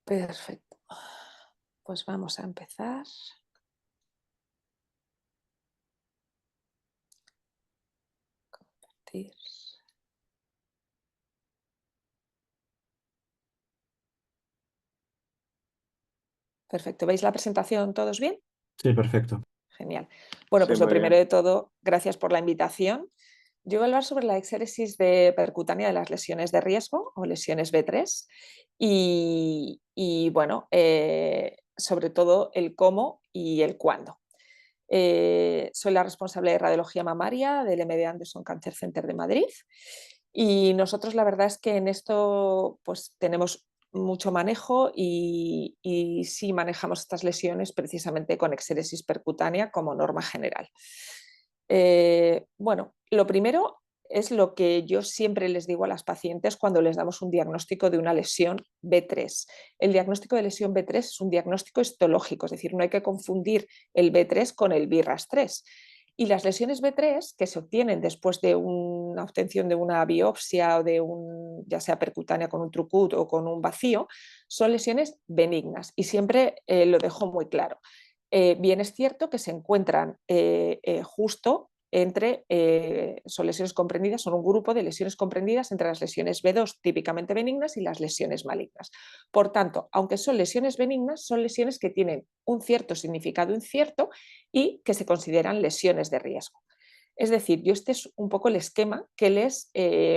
Perfecto. Pues vamos a empezar. Compartir. Perfecto. ¿Veis la presentación todos bien? Sí, perfecto. Genial. Bueno, Sí, pues lo muy primero bien. de todo, gracias por la invitación. Yo voy a hablar sobre la exéresis de percutánea de las lesiones de riesgo o lesiones B3 y bueno, sobre todo el cómo y el cuándo. Soy la responsable de radiología mamaria del MD Anderson Cancer Center de Madrid y nosotros la verdad es que en esto pues tenemos mucho manejo y sí manejamos estas lesiones precisamente con exéresis percutánea como norma general. Bueno, lo primero es lo que yo siempre les digo a las pacientes cuando les damos un diagnóstico de una lesión B3. El diagnóstico de lesión B3 es un diagnóstico histológico, es decir, no hay que confundir el B3 con el BRAS3. Y las lesiones B3 que se obtienen después de una obtención de una biopsia o de un, ya sea percutánea con un trucut o con un vacío, son lesiones benignas y siempre lo dejo muy claro. Bien es cierto que se encuentran justo entre, son lesiones comprendidas, son un grupo de lesiones comprendidas entre las lesiones B2 típicamente benignas y las lesiones malignas. Por tanto, aunque son lesiones benignas, son lesiones que tienen un cierto significado incierto y que se consideran lesiones de riesgo. Es decir, yo este es un poco el esquema que les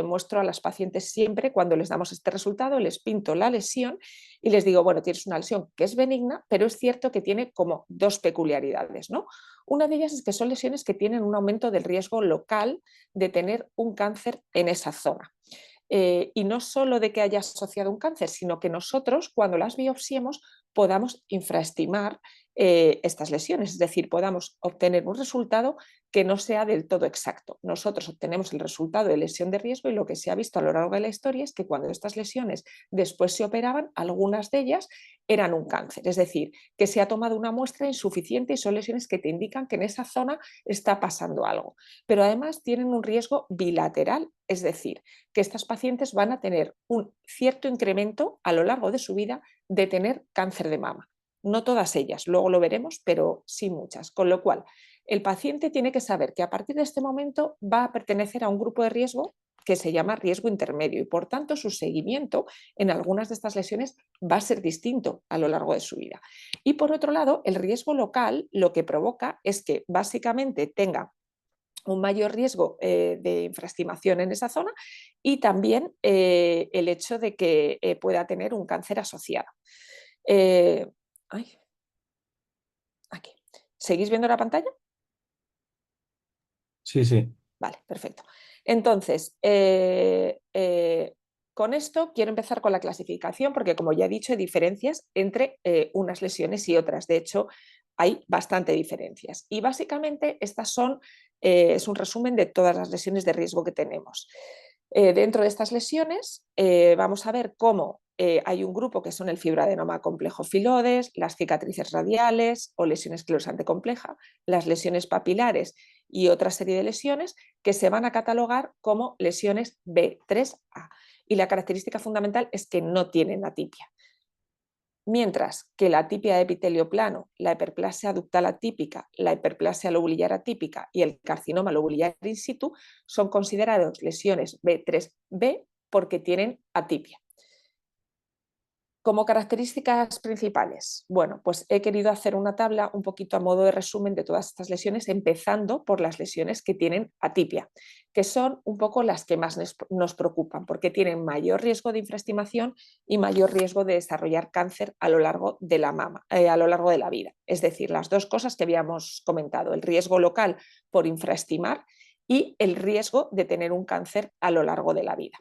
muestro a las pacientes siempre cuando les damos este resultado, les pinto la lesión y les digo, bueno, tienes una lesión que es benigna, pero es cierto que tiene como dos peculiaridades, ¿no? Una de ellas es que son lesiones que tienen un aumento del riesgo local de tener un cáncer en esa zona. Y no solo de que haya asociado un cáncer, sino que nosotros, cuando las biopsiemos, podamos infraestimar estas lesiones, es decir, podamos obtener un resultado que no sea del todo exacto. Nosotros obtenemos el resultado de lesión de riesgo y lo que se ha visto a lo largo de la historia es que cuando estas lesiones después se operaban, algunas de ellas eran un cáncer, es decir, que se ha tomado una muestra insuficiente y son lesiones que te indican que en esa zona está pasando algo. Pero además tienen un riesgo bilateral, es decir, que estas pacientes van a tener un cierto incremento a lo largo de su vida de tener cáncer de mama. No todas ellas, luego lo veremos, pero sí muchas. Con lo cual, el paciente tiene que saber que a partir de este momento va a pertenecer a un grupo de riesgo que se llama riesgo intermedio y por tanto su seguimiento en algunas de estas lesiones va a ser distinto a lo largo de su vida. Y por otro lado, el riesgo local lo que provoca es que básicamente tenga un mayor riesgo de infraestimación en esa zona y también el hecho de que pueda tener un cáncer asociado. Ay, aquí. ¿Seguís viendo la pantalla? Sí, sí. Vale, perfecto. Entonces, con esto quiero empezar con la clasificación porque, como ya he dicho, hay diferencias entre unas lesiones y otras. De hecho, hay bastante diferencias. Y básicamente estas son, es un resumen de todas las lesiones de riesgo que tenemos. Dentro de estas lesiones vamos a ver cómo hay un grupo que son el fibroadenoma complejo filodes, las cicatrices radiales o lesión esclerosante compleja, las lesiones papilares y otra serie de lesiones que se van a catalogar como lesiones B3A. Y la característica fundamental es que no tienen atipia. Mientras que la atipia de epitelio plano, la hiperplasia ductal atípica, la hiperplasia lobulillar atípica y el carcinoma lobulillar in situ son considerados lesiones B3B porque tienen atipia. Como características principales, bueno, pues he querido hacer una tabla un poquito a modo de resumen de todas estas lesiones, empezando por las lesiones que tienen atipia, que son un poco las que más nos preocupan, porque tienen mayor riesgo de infraestimación y mayor riesgo de desarrollar cáncer a lo largo de la mama, a lo largo de la vida. Es decir, las dos cosas que habíamos comentado, el riesgo local por infraestimar y el riesgo de tener un cáncer a lo largo de la vida.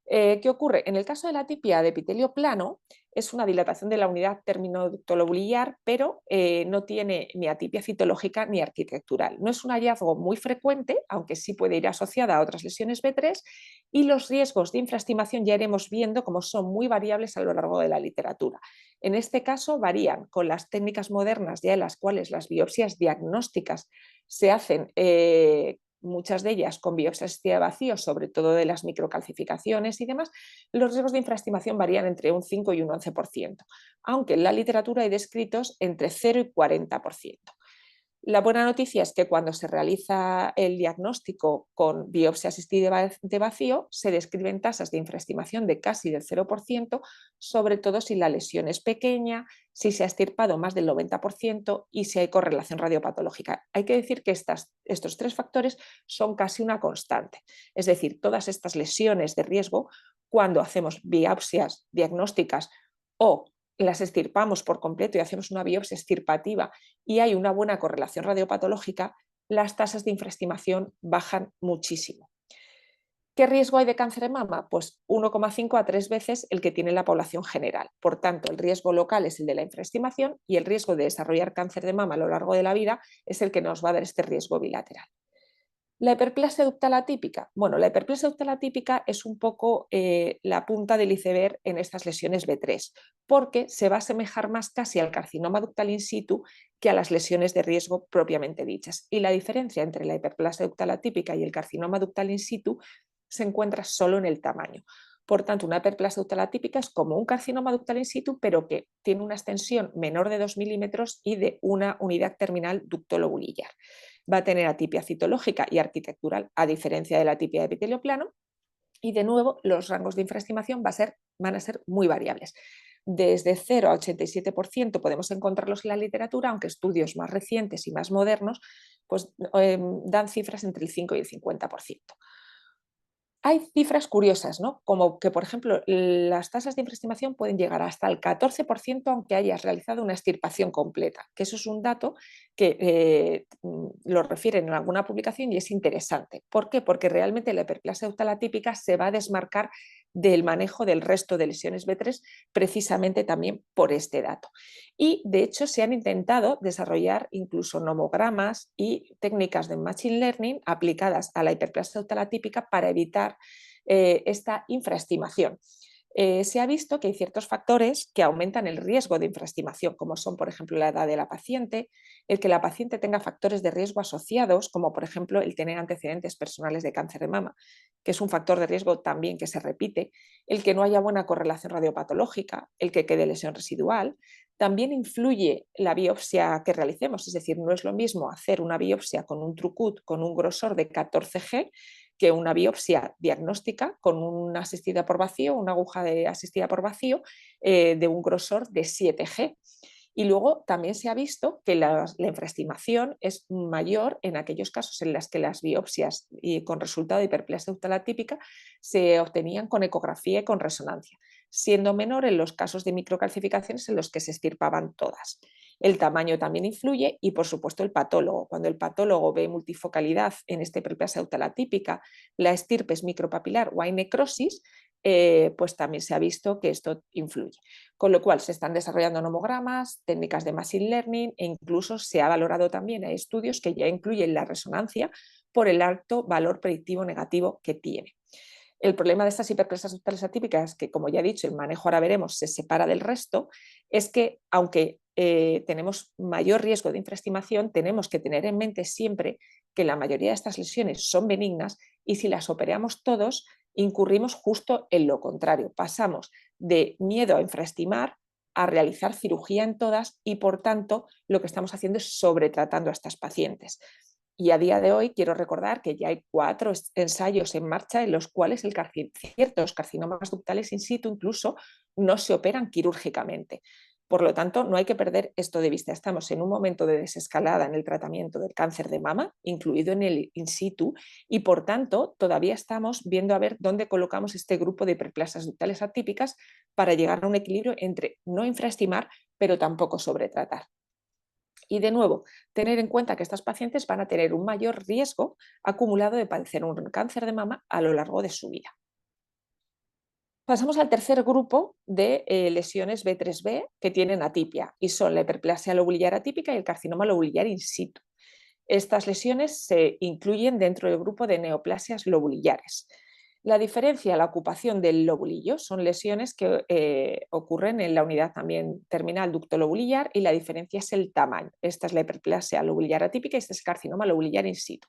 ¿Qué ocurre? En el caso de la atipia de epitelio plano, es una dilatación de la unidad terminoductolobulillar, pero no tiene ni atipia citológica ni arquitectural. No es un hallazgo muy frecuente, aunque sí puede ir asociada a otras lesiones B3, y los riesgos de infraestimación ya iremos viendo cómo son muy variables a lo largo de la literatura. En este caso varían con las técnicas modernas ya en las cuales las biopsias diagnósticas se hacen muchas de ellas con biopsia asistida de vacío, sobre todo de las microcalcificaciones y demás, los riesgos de infraestimación varían entre un 5 y un 11%, aunque en la literatura hay descritos entre 0 y 40%. La buena noticia es que cuando se realiza el diagnóstico con biopsia asistida de vacío, se describen tasas de infraestimación de casi del 0%, sobre todo si la lesión es pequeña, si se ha extirpado más del 90% y si hay correlación radiopatológica. Hay que decir que estos tres factores son casi una constante. Es decir, todas estas lesiones de riesgo, cuando hacemos biopsias diagnósticas o las extirpamos por completo y hacemos una biopsia extirpativa y hay una buena correlación radiopatológica, las tasas de infraestimación bajan muchísimo. ¿Qué riesgo hay de cáncer de mama? Pues 1,5 a 3 veces el que tiene la población general. Por tanto, el riesgo local es el de la infraestimación y el riesgo de desarrollar cáncer de mama a lo largo de la vida es el que nos va a dar este riesgo bilateral. La hiperplasia ductal atípica. Bueno, la hiperplasia ductal atípica es un poco la punta del iceberg en estas lesiones B3, porque se va a asemejar más casi al carcinoma ductal in situ que a las lesiones de riesgo propiamente dichas. Y la diferencia entre la hiperplasia ductal atípica y el carcinoma ductal in situ se encuentra solo en el tamaño. Por tanto, una hiperplasia ductal atípica es como un carcinoma ductal in situ, pero que tiene una extensión menor de 2 milímetros y de una unidad terminal ductolobulillar. Va a tener atipia citológica y arquitectural, a diferencia de la atipia de epitelio plano, y de nuevo los rangos de infraestimación van a ser muy variables. Desde 0 a 87% podemos encontrarlos en la literatura, aunque estudios más recientes y más modernos pues, dan cifras entre el 5 y el 50%. Hay cifras curiosas, ¿no? Como que, por ejemplo, las tasas de infraestimación pueden llegar hasta el 14% aunque hayas realizado una extirpación completa, que eso es un dato que lo refieren en alguna publicación y es interesante. ¿Por qué? Porque realmente la hiperplasia ductal atípica se va a desmarcar del manejo del resto de lesiones B3 precisamente también por este dato. Y de hecho se han intentado desarrollar incluso nomogramas y técnicas de machine learning aplicadas a la hiperplasia ductal atípica para evitar esta infraestimación. Se ha visto que hay ciertos factores que aumentan el riesgo de infraestimación, como son, por ejemplo, la edad de la paciente, el que la paciente tenga factores de riesgo asociados, como por ejemplo el tener antecedentes personales de cáncer de mama, que es un factor de riesgo también que se repite, el que no haya buena correlación radiopatológica, el que quede lesión residual. También influye la biopsia que realicemos, es decir, no es lo mismo hacer una biopsia con un Trucut con un grosor de 14G que una biopsia diagnóstica con una asistida por vacío, una aguja asistida por vacío de un grosor de 7G. Y luego también se ha visto que la infraestimación es mayor en aquellos casos en los que las biopsias y con resultado de hiperplasia ductal atípica se obtenían con ecografía y con resonancia, siendo menor en los casos de microcalcificaciones en los que se extirpaban todas. El tamaño también influye y, por supuesto, el patólogo. Cuando el patólogo ve multifocalidad en esta hiperplasia ductal atípica, la estirpe es micropapilar o hay necrosis, pues también se ha visto que esto influye. Con lo cual se están desarrollando nomogramas, técnicas de machine learning e incluso se ha valorado también, hay estudios que ya incluyen la resonancia por el alto valor predictivo negativo que tiene. El problema de estas hiperplasias ductales atípicas, que como ya he dicho, el manejo ahora veremos se separa del resto, es que aunque tenemos mayor riesgo de infraestimación, tenemos que tener en mente siempre que la mayoría de estas lesiones son benignas y si las operamos todos, incurrimos justo en lo contrario. Pasamos de miedo a infraestimar a realizar cirugía en todas y por tanto lo que estamos haciendo es sobretratando a estas pacientes. Y a día de hoy quiero recordar que ya hay 4 ensayos en marcha en los cuales ciertos carcinomas ductales in situ incluso no se operan quirúrgicamente. Por lo tanto, no hay que perder esto de vista. Estamos en un momento de desescalada en el tratamiento del cáncer de mama, incluido en el in situ, y por tanto todavía estamos viendo a ver dónde colocamos este grupo de hiperplasias ductales atípicas para llegar a un equilibrio entre no infraestimar, pero tampoco sobretratar. Y de nuevo, tener en cuenta que estas pacientes van a tener un mayor riesgo acumulado de padecer un cáncer de mama a lo largo de su vida. Pasamos al tercer grupo de lesiones B3B que tienen atipia y son la hiperplasia lobulillar atípica y el carcinoma lobulillar in situ. Estas lesiones se incluyen dentro del grupo de neoplasias lobulillares. La diferencia, la ocupación del lobulillo, son lesiones que ocurren en la unidad también terminal ductolobulillar y la diferencia es el tamaño. Esta es la hiperplasia lobulillar atípica y este es el carcinoma lobulillar in situ.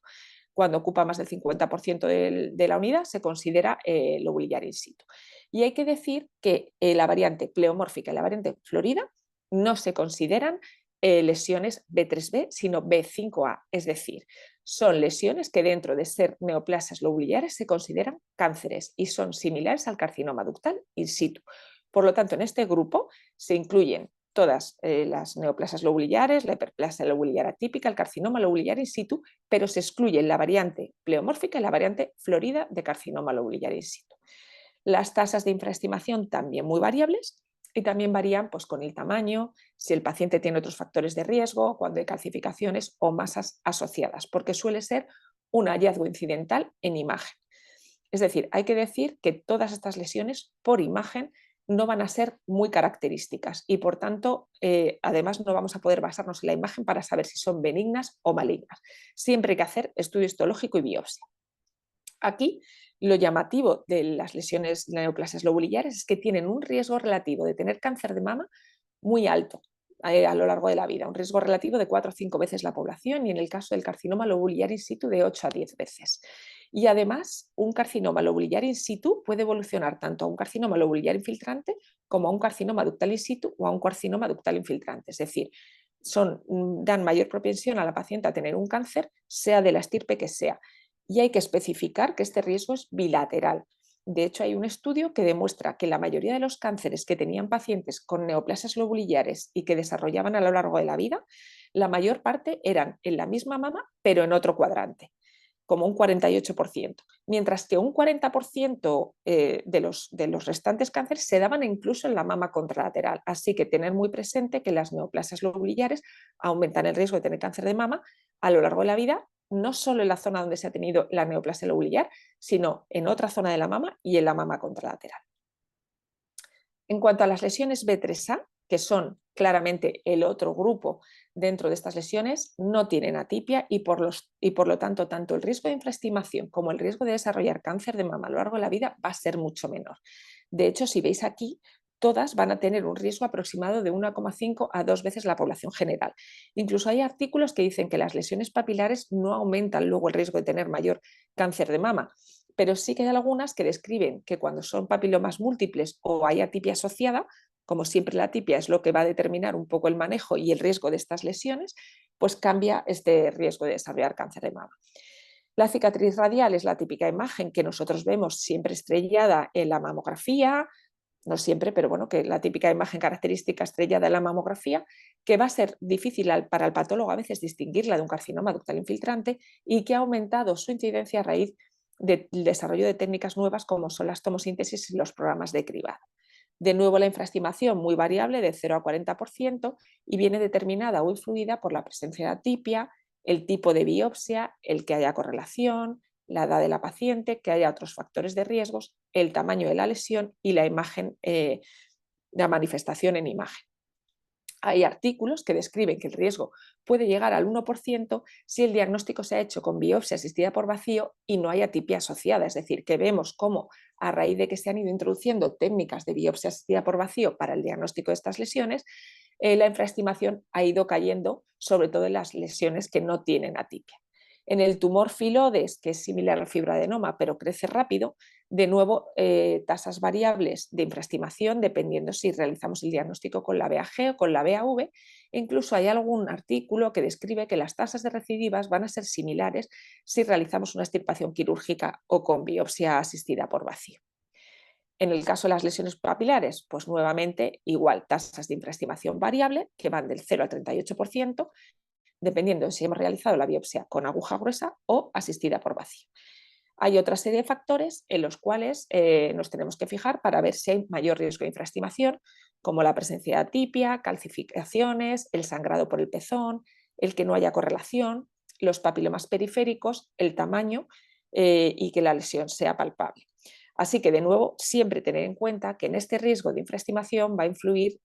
cuando ocupa más del 50% de la unidad, se considera lobular in situ. Y hay que decir que la variante pleomórfica y la variante florida no se consideran lesiones B3B, sino B5A, es decir, son lesiones que dentro de ser neoplasias lobulares se consideran cánceres y son similares al carcinoma ductal in situ. Por lo tanto, en este grupo se incluyen todas las neoplasias lobulares, la hiperplasia lobular atípica, el carcinoma lobular in situ, pero se excluyen la variante pleomórfica y la variante florida de carcinoma lobular in situ. Las tasas de infraestimación también muy variables y también varían pues, con el tamaño, si el paciente tiene otros factores de riesgo, cuando hay calcificaciones o masas asociadas, porque suele ser un hallazgo incidental en imagen. Es decir, hay que decir que todas estas lesiones por imagen no van a ser muy características y por tanto, además no vamos a poder basarnos en la imagen para saber si son benignas o malignas. Siempre hay que hacer estudio histológico y biopsia. Aquí lo llamativo de las lesiones neoplasias lobulares es que tienen un riesgo relativo de tener cáncer de mama muy alto a lo largo de la vida, un riesgo relativo de 4 o 5 veces la población y en el caso del carcinoma lobular in situ de 8 a 10 veces. Y además, un carcinoma lobular in situ puede evolucionar tanto a un carcinoma lobular infiltrante como a un carcinoma ductal in situ o a un carcinoma ductal infiltrante. Es decir, dan mayor propensión a la paciente a tener un cáncer, sea de la estirpe que sea. Y hay que especificar que este riesgo es bilateral. De hecho, hay un estudio que demuestra que la mayoría de los cánceres que tenían pacientes con neoplasias lobulares y que desarrollaban a lo largo de la vida, la mayor parte eran en la misma mama, pero en otro cuadrante, como un 48%, mientras que un 40% de los restantes cánceres se daban incluso en la mama contralateral. Así que tener muy presente que las neoplasias lobulares aumentan el riesgo de tener cáncer de mama a lo largo de la vida, no solo en la zona donde se ha tenido la neoplasia lobular, sino en otra zona de la mama y en la mama contralateral. En cuanto a las lesiones B3A, que son claramente el otro grupo dentro de estas lesiones, no tienen atipia y por lo tanto, tanto el riesgo de infraestimación como el riesgo de desarrollar cáncer de mama a lo largo de la vida va a ser mucho menor. De hecho, si veis aquí, todas van a tener un riesgo aproximado de 1,5 a 2 veces la población general. Incluso hay artículos que dicen que las lesiones papilares no aumentan luego el riesgo de tener mayor cáncer de mama, pero sí que hay algunas que describen que cuando son papilomas múltiples o hay atipia asociada, como siempre la atipia es lo que va a determinar un poco el manejo y el riesgo de estas lesiones, pues cambia este riesgo de desarrollar cáncer de mama. La cicatriz radial es la típica imagen que nosotros vemos siempre estrellada en la mamografía, no siempre, pero bueno, que la típica imagen característica estrellada en la mamografía, que va a ser difícil para el patólogo a veces distinguirla de un carcinoma ductal infiltrante y que ha aumentado su incidencia a raíz del desarrollo de técnicas nuevas como son las tomosíntesis y los programas de cribado. De nuevo, la infraestimación muy variable de 0 a 40% y viene determinada o influida por la presencia de atipia, el tipo de biopsia, el que haya correlación, la edad de la paciente, que haya otros factores de riesgos, el tamaño de la lesión y la imagen, la manifestación en imagen. Hay artículos que describen que el riesgo puede llegar al 1% si el diagnóstico se ha hecho con biopsia asistida por vacío y no hay atipia asociada, es decir, que vemos cómo a raíz de que se han ido introduciendo técnicas de biopsia asistida por vacío para el diagnóstico de estas lesiones, la infraestimación ha ido cayendo, sobre todo en las lesiones que no tienen atipia. En el tumor filodes, que es similar al fibroadenoma, pero crece rápido, de nuevo tasas variables de infraestimación, dependiendo si realizamos el diagnóstico con la BAG o con la BAV. E incluso hay algún artículo que describe que las tasas de recidivas van a ser similares si realizamos una extirpación quirúrgica o con biopsia asistida por vacío. En el caso de las lesiones papilares, pues nuevamente igual, tasas de infraestimación variable que van del 0 al 38%, dependiendo de si hemos realizado la biopsia con aguja gruesa o asistida por vacío. Hay otra serie de factores en los cuales nos tenemos que fijar para ver si hay mayor riesgo de infraestimación, como la presencia de atipia, calcificaciones, el sangrado por el pezón, el que no haya correlación, los papilomas periféricos, el tamaño y que la lesión sea palpable. Así que, de nuevo, siempre tener en cuenta que en este riesgo de infraestimación va a influir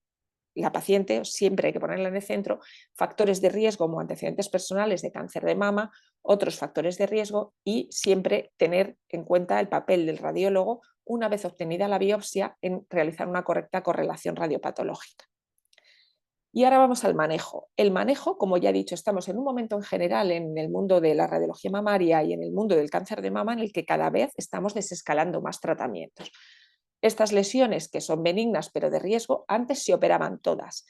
la paciente, siempre hay que ponerla en el centro, factores de riesgo como antecedentes personales de cáncer de mama, otros factores de riesgo y siempre tener en cuenta el papel del radiólogo una vez obtenida la biopsia en realizar una correcta correlación radiopatológica. Y ahora vamos al manejo. El manejo, como ya he dicho, estamos en un momento en general en el mundo de la radiología mamaria y en el mundo del cáncer de mama en el que cada vez estamos desescalando más tratamientos. Estas lesiones que son benignas pero de riesgo, antes se operaban todas.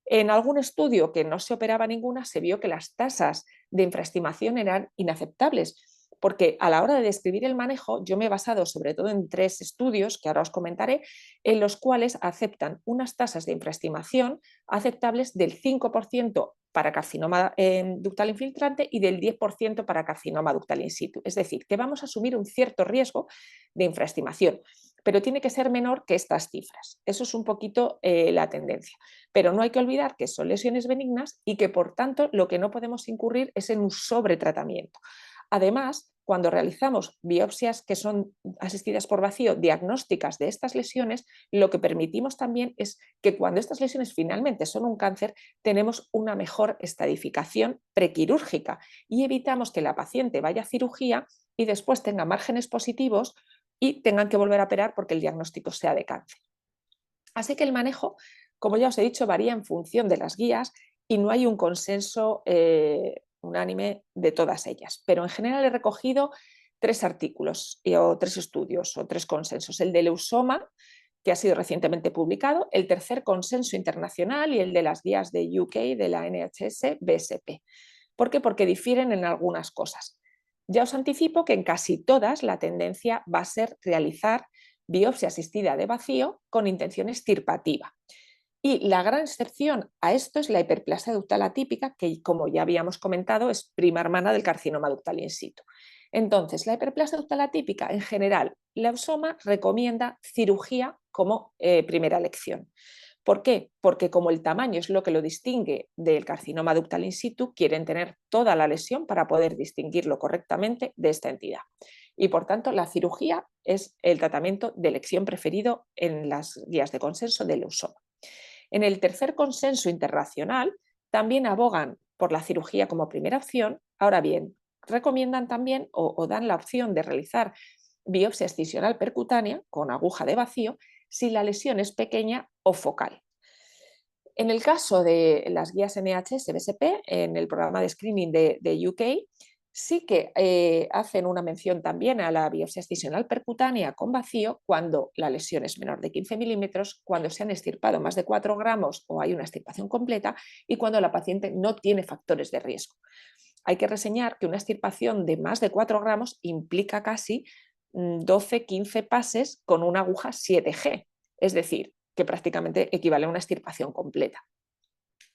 En algún estudio que no se operaba ninguna, se vio que las tasas de infraestimación eran inaceptables, porque a la hora de describir el manejo, yo me he basado sobre todo en 3 estudios, que ahora os comentaré, en los cuales aceptan unas tasas de infraestimación aceptables del 5% para carcinoma ductal infiltrante y del 10% para carcinoma ductal in situ. Es decir, que vamos a asumir un cierto riesgo de infraestimación, pero tiene que ser menor que estas cifras. Eso es un poquito la tendencia. Pero no hay que olvidar que son lesiones benignas y que, por tanto, lo que no podemos incurrir es en un sobretratamiento. Además, cuando realizamos biopsias que son asistidas por vacío diagnósticas de estas lesiones, lo que permitimos también es que cuando estas lesiones finalmente son un cáncer, tenemos una mejor estadificación prequirúrgica y evitamos que la paciente vaya a cirugía y después tenga márgenes positivos y tengan que volver a operar porque el diagnóstico sea de cáncer. Así que el manejo, como ya os he dicho, varía en función de las guías y no hay un consenso unánime de todas ellas. Pero en general he recogido 3 artículos o 3 estudios o 3 consensos. El de Leusoma, que ha sido recientemente publicado, el tercer consenso internacional y el de las guías de UK de la NHS BSP. ¿Por qué? Porque difieren en algunas cosas. Ya os anticipo que en casi todas la tendencia va a ser realizar biopsia asistida de vacío con intención extirpativa. Y la gran excepción a esto es la hiperplasia ductal atípica, que como ya habíamos comentado es prima hermana del carcinoma ductal in situ. Entonces, la hiperplasia ductal atípica en general, la Leusoma recomienda cirugía como primera elección. ¿Por qué? Porque como el tamaño es lo que lo distingue del carcinoma ductal in situ, quieren tener toda la lesión para poder distinguirlo correctamente de esta entidad. Y por tanto, la cirugía es el tratamiento de elección preferido en las guías de consenso del Leusoma. En el tercer consenso internacional también abogan por la cirugía como primera opción. Ahora bien, recomiendan también o dan la opción de realizar biopsia excisional percutánea con aguja de vacío si la lesión es pequeña o focal. En el caso de las guías NHS-BSP, en el programa de screening de UK, sí que hacen una mención también a la biopsia excisional percutánea con vacío cuando la lesión es menor de 15 milímetros, cuando se han extirpado más de 4 gramos o hay una extirpación completa y cuando la paciente no tiene factores de riesgo. Hay que reseñar que una extirpación de más de 4 gramos implica casi 12-15 pases con una aguja 7G, es decir, que prácticamente equivale a una extirpación completa.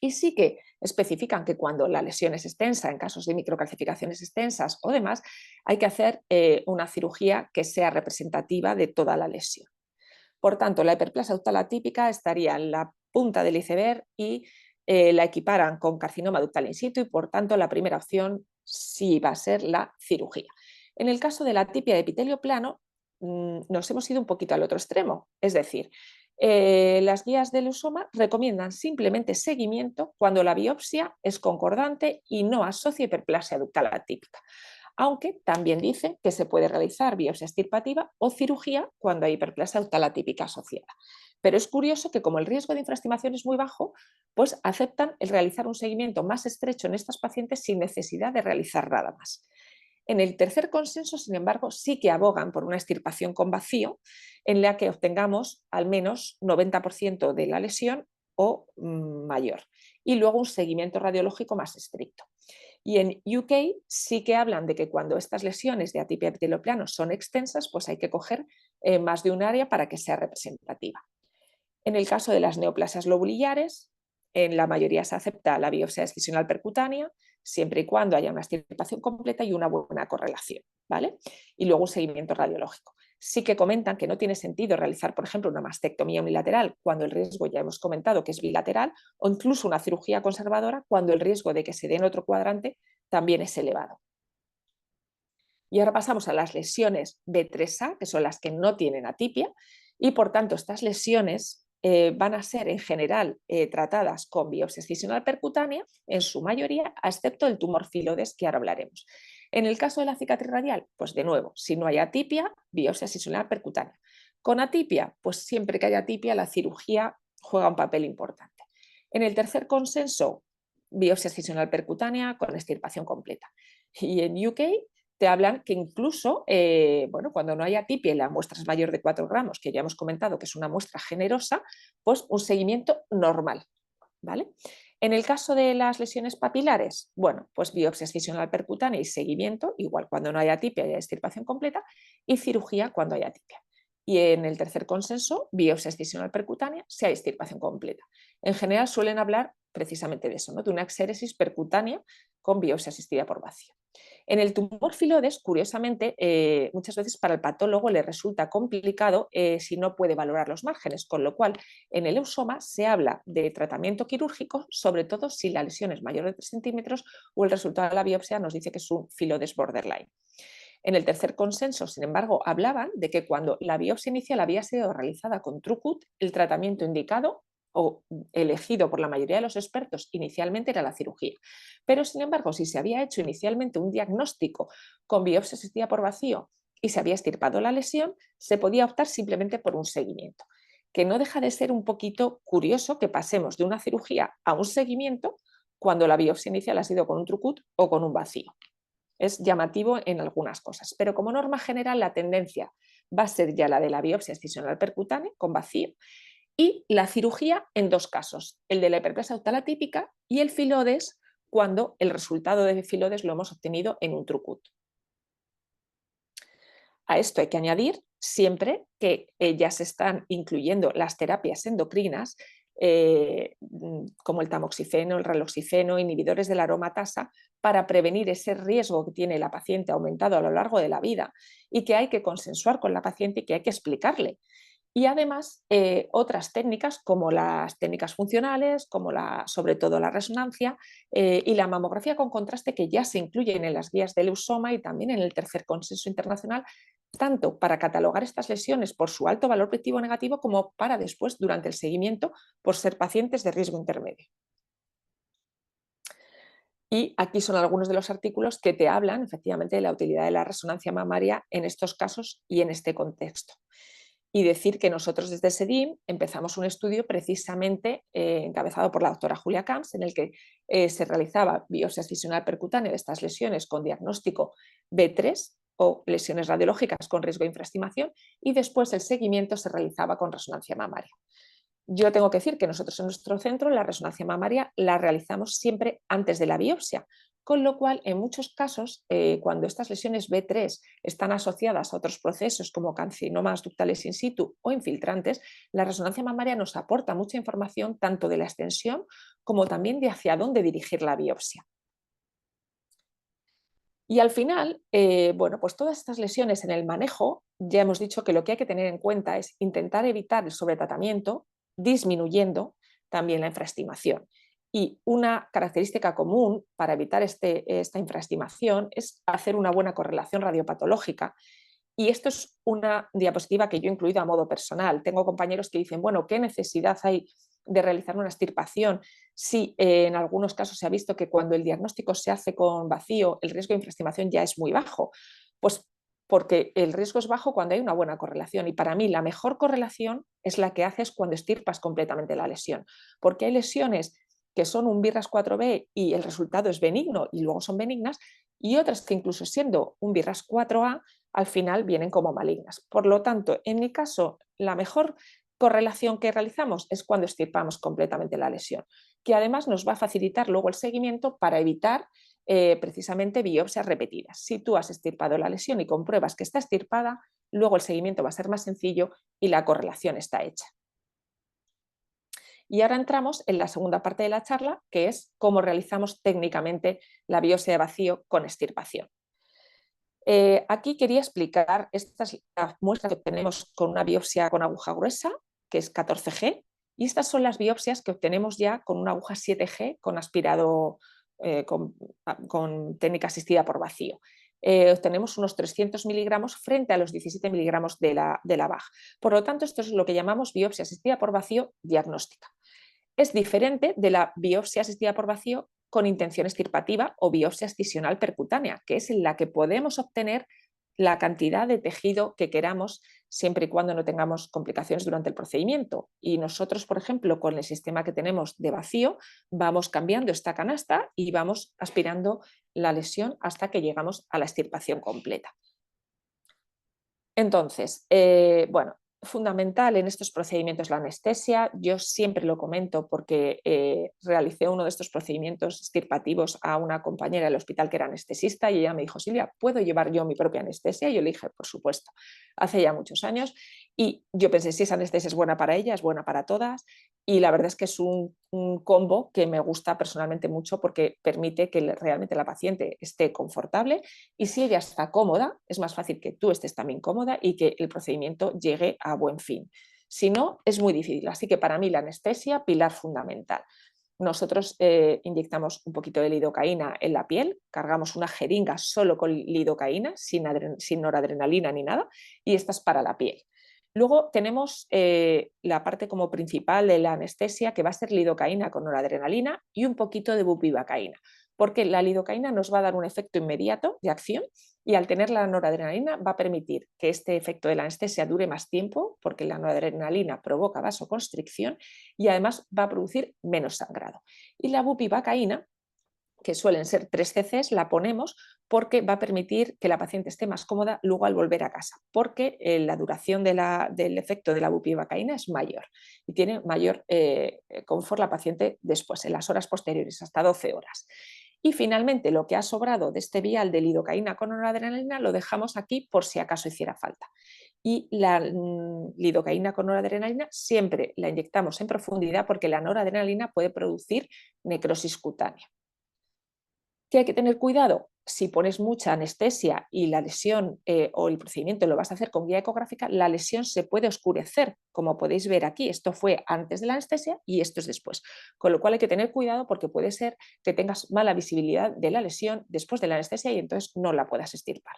Y sí que especifican que cuando la lesión es extensa, en casos de microcalcificaciones extensas o demás, hay que hacer una cirugía que sea representativa de toda la lesión. Por tanto, la hiperplasia ductal atípica estaría en la punta del iceberg y la equiparan con carcinoma ductal in situ y por tanto la primera opción sí va a ser la cirugía. En el caso de la atipia de epitelio plano, nos hemos ido un poquito al otro extremo, es decir, las guías del Leusoma recomiendan simplemente seguimiento cuando la biopsia es concordante y no asocia hiperplasia ductal atípica, aunque también dicen que se puede realizar biopsia extirpativa o cirugía cuando hay hiperplasia ductal atípica asociada. Pero es curioso que como el riesgo de infraestimación es muy bajo, pues aceptan el realizar un seguimiento más estrecho en estas pacientes sin necesidad de realizar nada más. En el tercer consenso, sin embargo, sí que abogan por una extirpación con vacío en la que obtengamos al menos 90% de la lesión o mayor y luego un seguimiento radiológico más estricto. Y en UK sí que hablan de que cuando estas lesiones de atipia epitelioplano son extensas, pues hay que coger más de un área para que sea representativa. En el caso de las neoplasias lobulillares, en la mayoría se acepta la biopsia excisional percutánea, siempre y cuando haya una extirpación completa y una buena correlación, ¿vale? Y luego un seguimiento radiológico. Sí que comentan que no tiene sentido realizar, por ejemplo, una mastectomía unilateral cuando el riesgo ya hemos comentado que es bilateral, o incluso una cirugía conservadora cuando el riesgo de que se dé en otro cuadrante también es elevado. Y ahora pasamos a las lesiones B3A, que son las que no tienen atipia, y por tanto estas lesiones van a ser en general tratadas con biopsia excisional percutánea, en su mayoría, excepto el tumor filodes, que ahora hablaremos. En el caso de la cicatriz radial, pues de nuevo, si no hay atipia, biopsia excisional percutánea. Con atipia, pues siempre que haya atipia, la cirugía juega un papel importante. En el tercer consenso, biopsia excisional percutánea con extirpación completa. Y en UK te hablan que incluso bueno, cuando no hay atipia y la muestra es mayor de 4 gramos, que ya hemos comentado que es una muestra generosa, pues un seguimiento normal. ¿Vale? En el caso de las lesiones papilares, bueno, pues biopsia excisional percutánea y seguimiento, igual cuando no hay atipia y hay extirpación completa, y cirugía cuando hay atipia. Y en el tercer consenso, biopsia excisional percutánea si hay extirpación completa. En general suelen hablar precisamente de eso, ¿no? De una exéresis percutánea con biopsia asistida por vacío. En el tumor filodes, curiosamente, muchas veces para el patólogo le resulta complicado si no puede valorar los márgenes, con lo cual en el eusoma se habla de tratamiento quirúrgico, sobre todo si la lesión es mayor de 3 centímetros o el resultado de la biopsia nos dice que es un filodes borderline. En el tercer consenso, sin embargo, hablaban de que cuando la biopsia inicial había sido realizada con TrueCut, el tratamiento indicado o elegido por la mayoría de los expertos inicialmente era la cirugía. Pero, sin embargo, si se había hecho inicialmente un diagnóstico con biopsia asistida por vacío y se había extirpado la lesión, se podía optar simplemente por un seguimiento. Que no deja de ser un poquito curioso que pasemos de una cirugía a un seguimiento cuando la biopsia inicial ha sido con un TrueCut o con un vacío. Es llamativo en algunas cosas, pero como norma general la tendencia va a ser ya la de la biopsia excisional percutánea con vacío y la cirugía en 2 casos, el de la hiperplasia ductal atípica y el filodes cuando el resultado de filodes lo hemos obtenido en un TrueCut. A esto hay que añadir siempre que ya se están incluyendo las terapias endocrinas como el tamoxifeno, el raloxifeno, inhibidores de la aromatasa, para prevenir ese riesgo que tiene la paciente aumentado a lo largo de la vida y que hay que consensuar con la paciente y que hay que explicarle. Y además otras técnicas como las técnicas funcionales, como sobre todo la resonancia y la mamografía con contraste que ya se incluyen en las guías del Eusoma y también en el tercer consenso internacional, tanto para catalogar estas lesiones por su alto valor predictivo negativo como para después, durante el seguimiento, por ser pacientes de riesgo intermedio. Y aquí son algunos de los artículos que te hablan efectivamente de la utilidad de la resonancia mamaria en estos casos y en este contexto. Y decir que nosotros desde SEDIM empezamos un estudio precisamente encabezado por la doctora Julia Camps, en el que se realizaba biopsia excisional percutánea de estas lesiones con diagnóstico B3 o lesiones radiológicas con riesgo de infraestimación, y después el seguimiento se realizaba con resonancia mamaria. Yo tengo que decir que nosotros en nuestro centro la resonancia mamaria la realizamos siempre antes de la biopsia, con lo cual en muchos casos cuando estas lesiones B3 están asociadas a otros procesos como carcinomas ductales in situ o infiltrantes, la resonancia mamaria nos aporta mucha información tanto de la extensión como también de hacia dónde dirigir la biopsia. Y al final, bueno, pues todas estas lesiones en el manejo, ya hemos dicho que lo que hay que tener en cuenta es intentar evitar el sobretratamiento, disminuyendo también la infraestimación. Y una característica común para evitar esta infraestimación es hacer una buena correlación radiopatológica. Y esto es una diapositiva que yo he incluido a modo personal. Tengo compañeros que dicen, bueno, ¿qué necesidad hay de realizar una extirpación si en algunos casos se ha visto que cuando el diagnóstico se hace con vacío el riesgo de infraestimación ya es muy bajo? Pues porque el riesgo es bajo cuando hay una buena correlación, y para mí la mejor correlación es la que haces cuando extirpas completamente la lesión, porque hay lesiones que son un BIRAS 4B y el resultado es benigno y luego son benignas, y otras que incluso siendo un BIRAS 4A al final vienen como malignas. Por lo tanto, en mi caso, la mejor correlación que realizamos es cuando extirpamos completamente la lesión, que además nos va a facilitar luego el seguimiento para evitar precisamente biopsias repetidas. Si tú has extirpado la lesión y compruebas que está extirpada, luego el seguimiento va a ser más sencillo y la correlación está hecha. Y ahora entramos en la segunda parte de la charla, que es cómo realizamos técnicamente la biopsia de vacío con extirpación. Aquí quería explicar, esta es la muestra que obtenemos con una biopsia con aguja gruesa, que es 14G, y estas son las biopsias que obtenemos ya con una aguja 7G con aspirado, con técnica asistida por vacío. Obtenemos unos 300 miligramos frente a los 17 miligramos de la BAG. Por lo tanto, esto es lo que llamamos biopsia asistida por vacío diagnóstica. Es diferente de la biopsia asistida por vacío con intención extirpativa o biopsia excisional percutánea, que es en la que podemos obtener la cantidad de tejido que queramos siempre y cuando no tengamos complicaciones durante el procedimiento. Y nosotros, por ejemplo, con el sistema que tenemos de vacío, vamos cambiando esta canasta y vamos aspirando la lesión hasta que llegamos a la extirpación completa. Entonces, bueno, fundamental en estos procedimientos la anestesia. Yo siempre lo comento porque realicé uno de estos procedimientos extirpativos a una compañera del hospital que era anestesista y ella me dijo: Silvia, ¿puedo llevar yo mi propia anestesia? Y yo le dije: por supuesto, hace ya muchos años. Y yo pensé, si esa anestesia es buena para ella, es buena para todas. Y la verdad es que es un combo que me gusta personalmente mucho porque permite que realmente la paciente esté confortable, y si ella está cómoda, es más fácil que tú estés también cómoda y que el procedimiento llegue a buen fin. Si no, es muy difícil. Así que para mí la anestesia, pilar fundamental. Nosotros inyectamos un poquito de lidocaína en la piel, cargamos una jeringa solo con lidocaína, sin noradrenalina ni nada, y esta es para la piel. Luego tenemos la parte como principal de la anestesia, que va a ser lidocaína con noradrenalina y un poquito de bupivacaína, porque la lidocaína nos va a dar un efecto inmediato de acción, y al tener la noradrenalina va a permitir que este efecto de la anestesia dure más tiempo, porque la noradrenalina provoca vasoconstricción y además va a producir menos sangrado. Y la bupivacaína, que suelen ser 3 cc, la ponemos porque va a permitir que la paciente esté más cómoda luego al volver a casa, porque la duración del efecto de la bupivacaína es mayor y tiene mayor confort la paciente después, en las horas posteriores, hasta 12 horas. Y finalmente, lo que ha sobrado de este vial de lidocaína con noradrenalina lo dejamos aquí por si acaso hiciera falta. Y la lidocaína con noradrenalina siempre la inyectamos en profundidad porque la noradrenalina puede producir necrosis cutánea. ¿Qué hay que tener cuidado? Si pones mucha anestesia y la lesión o el procedimiento lo vas a hacer con guía ecográfica, la lesión se puede oscurecer, como podéis ver aquí. Esto fue antes de la anestesia y esto es después. Con lo cual hay que tener cuidado porque puede ser que tengas mala visibilidad de la lesión después de la anestesia y entonces no la puedas extirpar.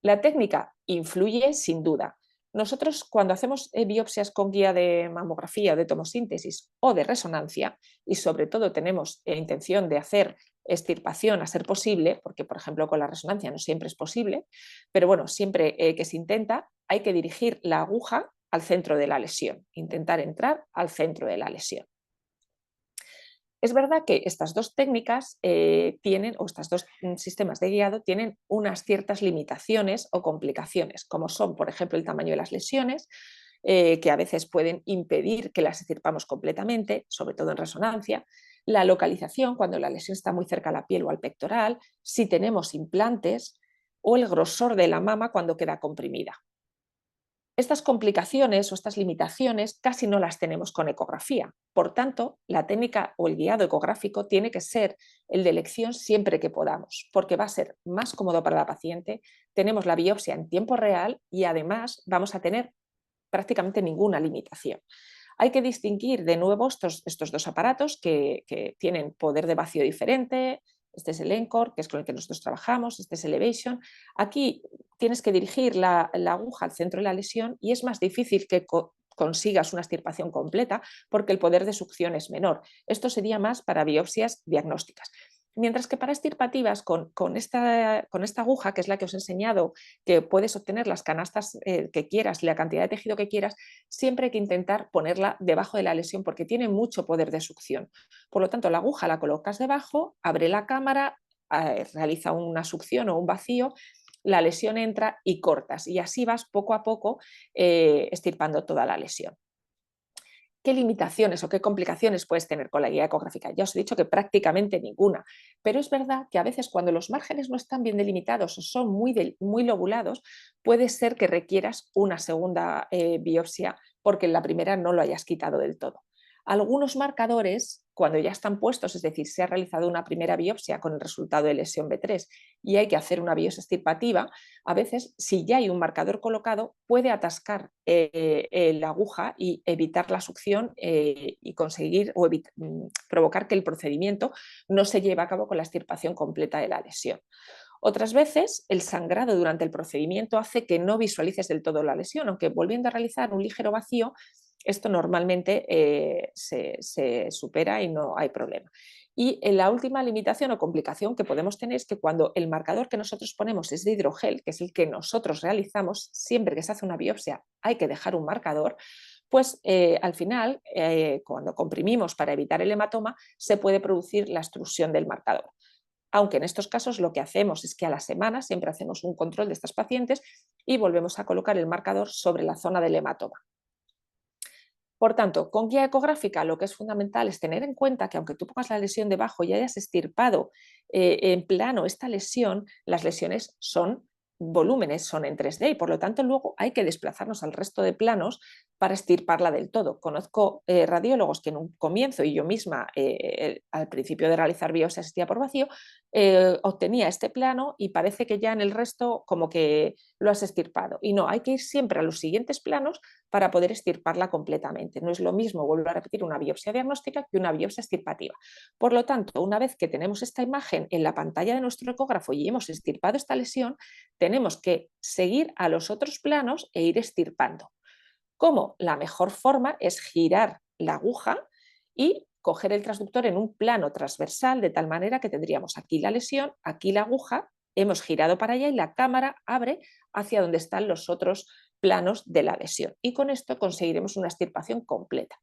La técnica influye sin duda. Nosotros, cuando hacemos biopsias con guía de mamografía o de tomosíntesis o de resonancia, y sobre todo tenemos intención de hacer extirpación a ser posible, porque por ejemplo con la resonancia no siempre es posible, pero bueno, siempre que se intenta, hay que dirigir la aguja al centro de la lesión, intentar entrar al centro de la lesión. Es verdad que estas dos técnicas tienen, o estos dos sistemas de guiado tienen unas ciertas limitaciones o complicaciones, como son, por ejemplo, el tamaño de las lesiones, que a veces pueden impedir que las extirpamos completamente, sobre todo en resonancia, la localización, cuando la lesión está muy cerca a la piel o al pectoral, si tenemos implantes, o el grosor de la mama cuando queda comprimida. Estas complicaciones o estas limitaciones casi no las tenemos con ecografía. Por tanto, la técnica o el guiado ecográfico tiene que ser el de elección siempre que podamos, porque va a ser más cómodo para la paciente, tenemos la biopsia en tiempo real y además vamos a tener prácticamente ninguna limitación. Hay que distinguir de nuevo estos dos aparatos que tienen poder de vacío diferente. Este es el Encore, que es con el que nosotros trabajamos, este es el Elevation. Aquí tienes que dirigir la aguja al centro de la lesión y es más difícil que consigas una extirpación completa porque el poder de succión es menor. Esto sería más para biopsias diagnósticas. Mientras que para extirpativas, con esta aguja, que es la que os he enseñado, que puedes obtener las canastas que quieras, la cantidad de tejido que quieras, siempre hay que intentar ponerla debajo de la lesión porque tiene mucho poder de succión. Por lo tanto, la aguja la colocas debajo, abre la cámara, realiza una succión o un vacío, la lesión entra y cortas. Y así vas poco a poco extirpando toda la lesión. ¿Qué limitaciones o qué complicaciones puedes tener con la guía ecográfica? Ya os he dicho que prácticamente ninguna, pero es verdad que a veces cuando los márgenes no están bien delimitados o son muy lobulados, puede ser que requieras una segunda biopsia porque en la primera no lo hayas quitado del todo. Algunos marcadores, cuando ya están puestos, es decir, se ha realizado una primera biopsia con el resultado de lesión B3 y hay que hacer una biopsia extirpativa, a veces, si ya hay un marcador colocado, puede atascar la aguja y evitar la succión y conseguir o provocar que el procedimiento no se lleve a cabo con la extirpación completa de la lesión. Otras veces, el sangrado durante el procedimiento hace que no visualices del todo la lesión, aunque volviendo a realizar un ligero vacío, esto normalmente se supera y no hay problema. Y la última limitación o complicación que podemos tener es que cuando el marcador que nosotros ponemos es de hidrogel, que es el que nosotros realizamos, siempre que se hace una biopsia hay que dejar un marcador, pues al final, cuando comprimimos para evitar el hematoma, se puede producir la extrusión del marcador. Aunque en estos casos lo que hacemos es que a la semana siempre hacemos un control de estas pacientes y volvemos a colocar el marcador sobre la zona del hematoma. Por tanto, con guía ecográfica lo que es fundamental es tener en cuenta que aunque tú pongas la lesión debajo y hayas extirpado en plano esta lesión, las lesiones son volúmenes, son en 3D y por lo tanto luego hay que desplazarnos al resto de planos para extirparla del todo. Conozco radiólogos que en un comienzo y yo misma al principio de realizar biopsia asistida por vacío obtenía este plano y parece que ya en el resto como que lo has extirpado y no, hay que ir siempre a los siguientes planos para poder extirparla completamente. No es lo mismo, vuelvo a repetir, una biopsia diagnóstica que una biopsia extirpativa. Por lo tanto, una vez que tenemos esta imagen en la pantalla de nuestro ecógrafo y hemos extirpado esta lesión, tenemos que seguir a los otros planos e ir extirpando. ¿Cómo? La mejor forma es girar la aguja y coger el transductor en un plano transversal de tal manera que tendríamos aquí la lesión, aquí la aguja, hemos girado para allá y la cámara abre hacia donde están los otros planos de la lesión. Y con esto conseguiremos una extirpación completa.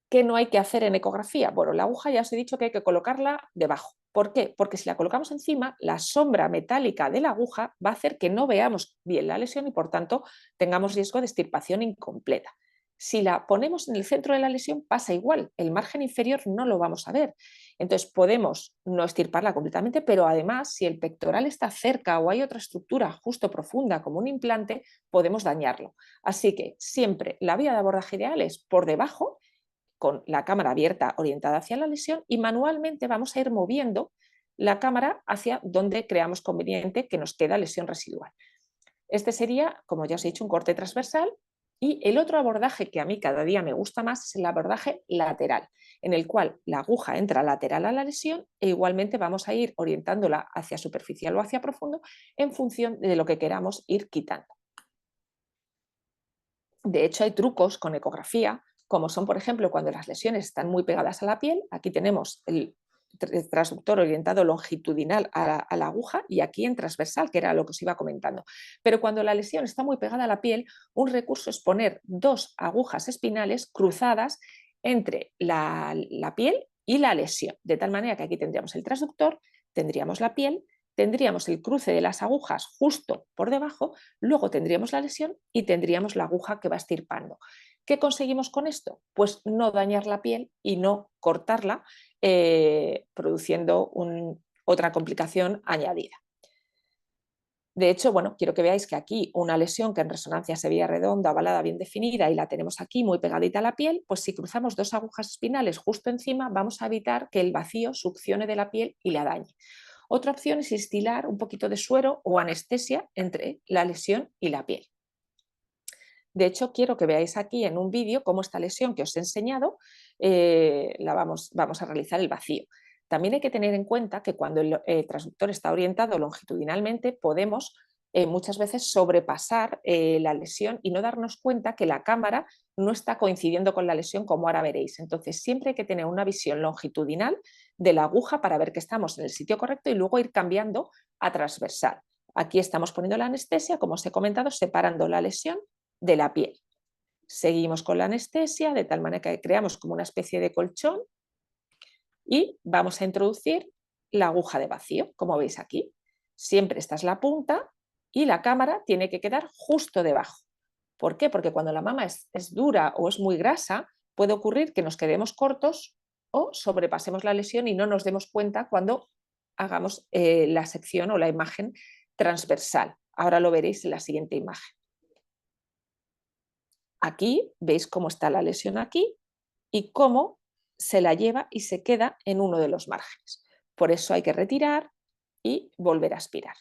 ¿Qué no hay que hacer en ecografía? Bueno, la aguja ya os he dicho que hay que colocarla debajo. ¿Por qué? Porque si la colocamos encima, la sombra metálica de la aguja va a hacer que no veamos bien la lesión y por tanto tengamos riesgo de extirpación incompleta. Si la ponemos en el centro de la lesión pasa igual, el margen inferior no lo vamos a ver. Entonces podemos no extirparla completamente, pero además si el pectoral está cerca o hay otra estructura justo profunda como un implante, podemos dañarlo. Así que siempre la vía de abordaje ideal es por debajo con la cámara abierta orientada hacia la lesión y manualmente vamos a ir moviendo la cámara hacia donde creamos conveniente que nos queda lesión residual. Este sería, como ya os he dicho, un corte transversal y el otro abordaje que a mí cada día me gusta más es el abordaje lateral, en el cual la aguja entra lateral a la lesión e igualmente vamos a ir orientándola hacia superficial o hacia profundo en función de lo que queramos ir quitando. De hecho, hay trucos con ecografía, como son, por ejemplo, cuando las lesiones están muy pegadas a la piel. Aquí tenemos el transductor orientado longitudinal a la aguja y aquí en transversal, que era lo que os iba comentando. Pero cuando la lesión está muy pegada a la piel, un recurso es poner dos agujas espinales cruzadas entre la piel y la lesión, de tal manera que aquí tendríamos el transductor, tendríamos la piel, tendríamos el cruce de las agujas justo por debajo, luego tendríamos la lesión y tendríamos la aguja que va estirpando. ¿Qué conseguimos con esto? Pues no dañar la piel y no cortarla, produciendo otra complicación añadida. De hecho, bueno, quiero que veáis que aquí una lesión que en resonancia se veía redonda, ovalada, bien definida y la tenemos aquí muy pegadita a la piel, pues si cruzamos dos agujas espinales justo encima vamos a evitar que el vacío succione de la piel y la dañe. Otra opción es instilar un poquito de suero o anestesia entre la lesión y la piel. De hecho, quiero que veáis aquí en un vídeo cómo esta lesión que os he enseñado vamos a realizar el vacío. También hay que tener en cuenta que cuando el transductor está orientado longitudinalmente podemos muchas veces sobrepasar la lesión y no darnos cuenta que la cámara no está coincidiendo con la lesión como ahora veréis. Entonces siempre hay que tener una visión longitudinal de la aguja para ver que estamos en el sitio correcto y luego ir cambiando a transversal. Aquí estamos poniendo la anestesia, como os he comentado, separando la lesión de la piel. Seguimos con la anestesia de tal manera que creamos como una especie de colchón y vamos a introducir la aguja de vacío, como veis aquí. Siempre esta es la punta y la cámara tiene que quedar justo debajo. ¿Por qué? Porque cuando la mama es dura o es muy grasa, puede ocurrir que nos quedemos cortos o sobrepasemos la lesión y no nos demos cuenta cuando hagamos la sección o la imagen transversal. Ahora lo veréis en la siguiente imagen. Aquí veis cómo está la lesión aquí y cómo se la lleva y se queda en uno de los márgenes. Por eso hay que retirar y volver a aspirar.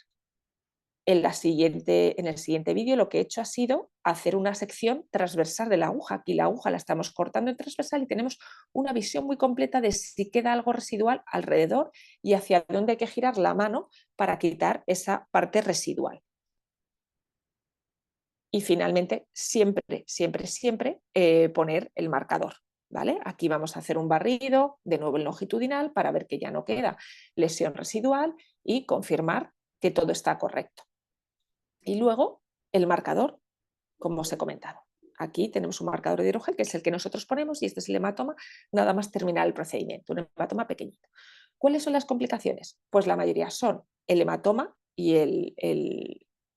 En el siguiente vídeo lo que he hecho ha sido hacer una sección transversal de la aguja. Aquí la aguja la estamos cortando en transversal y tenemos una visión muy completa de si queda algo residual alrededor y hacia dónde hay que girar la mano para quitar esa parte residual. Y finalmente, siempre, siempre, siempre poner el marcador. ¿Vale? Aquí vamos a hacer un barrido, de nuevo en longitudinal, para ver que ya no queda lesión residual y confirmar que todo está correcto. Y luego el marcador, como os he comentado. Aquí tenemos un marcador de hidrogel, que es el que nosotros ponemos, y este es el hematoma, nada más terminar el procedimiento, un hematoma pequeñito. ¿Cuáles son las complicaciones? Pues la mayoría son el hematoma y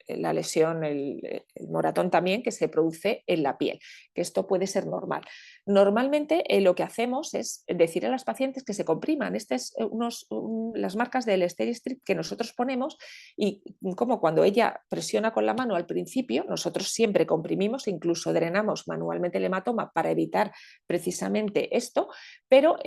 la lesión, el moratón también, que se produce en la piel, que esto puede ser normal. Normalmente lo que hacemos es decir a las pacientes que se compriman. Estas es las marcas del Steri-Strip que nosotros ponemos, y como cuando ella presiona con la mano al principio, nosotros siempre comprimimos, incluso drenamos manualmente el hematoma para evitar precisamente esto, pero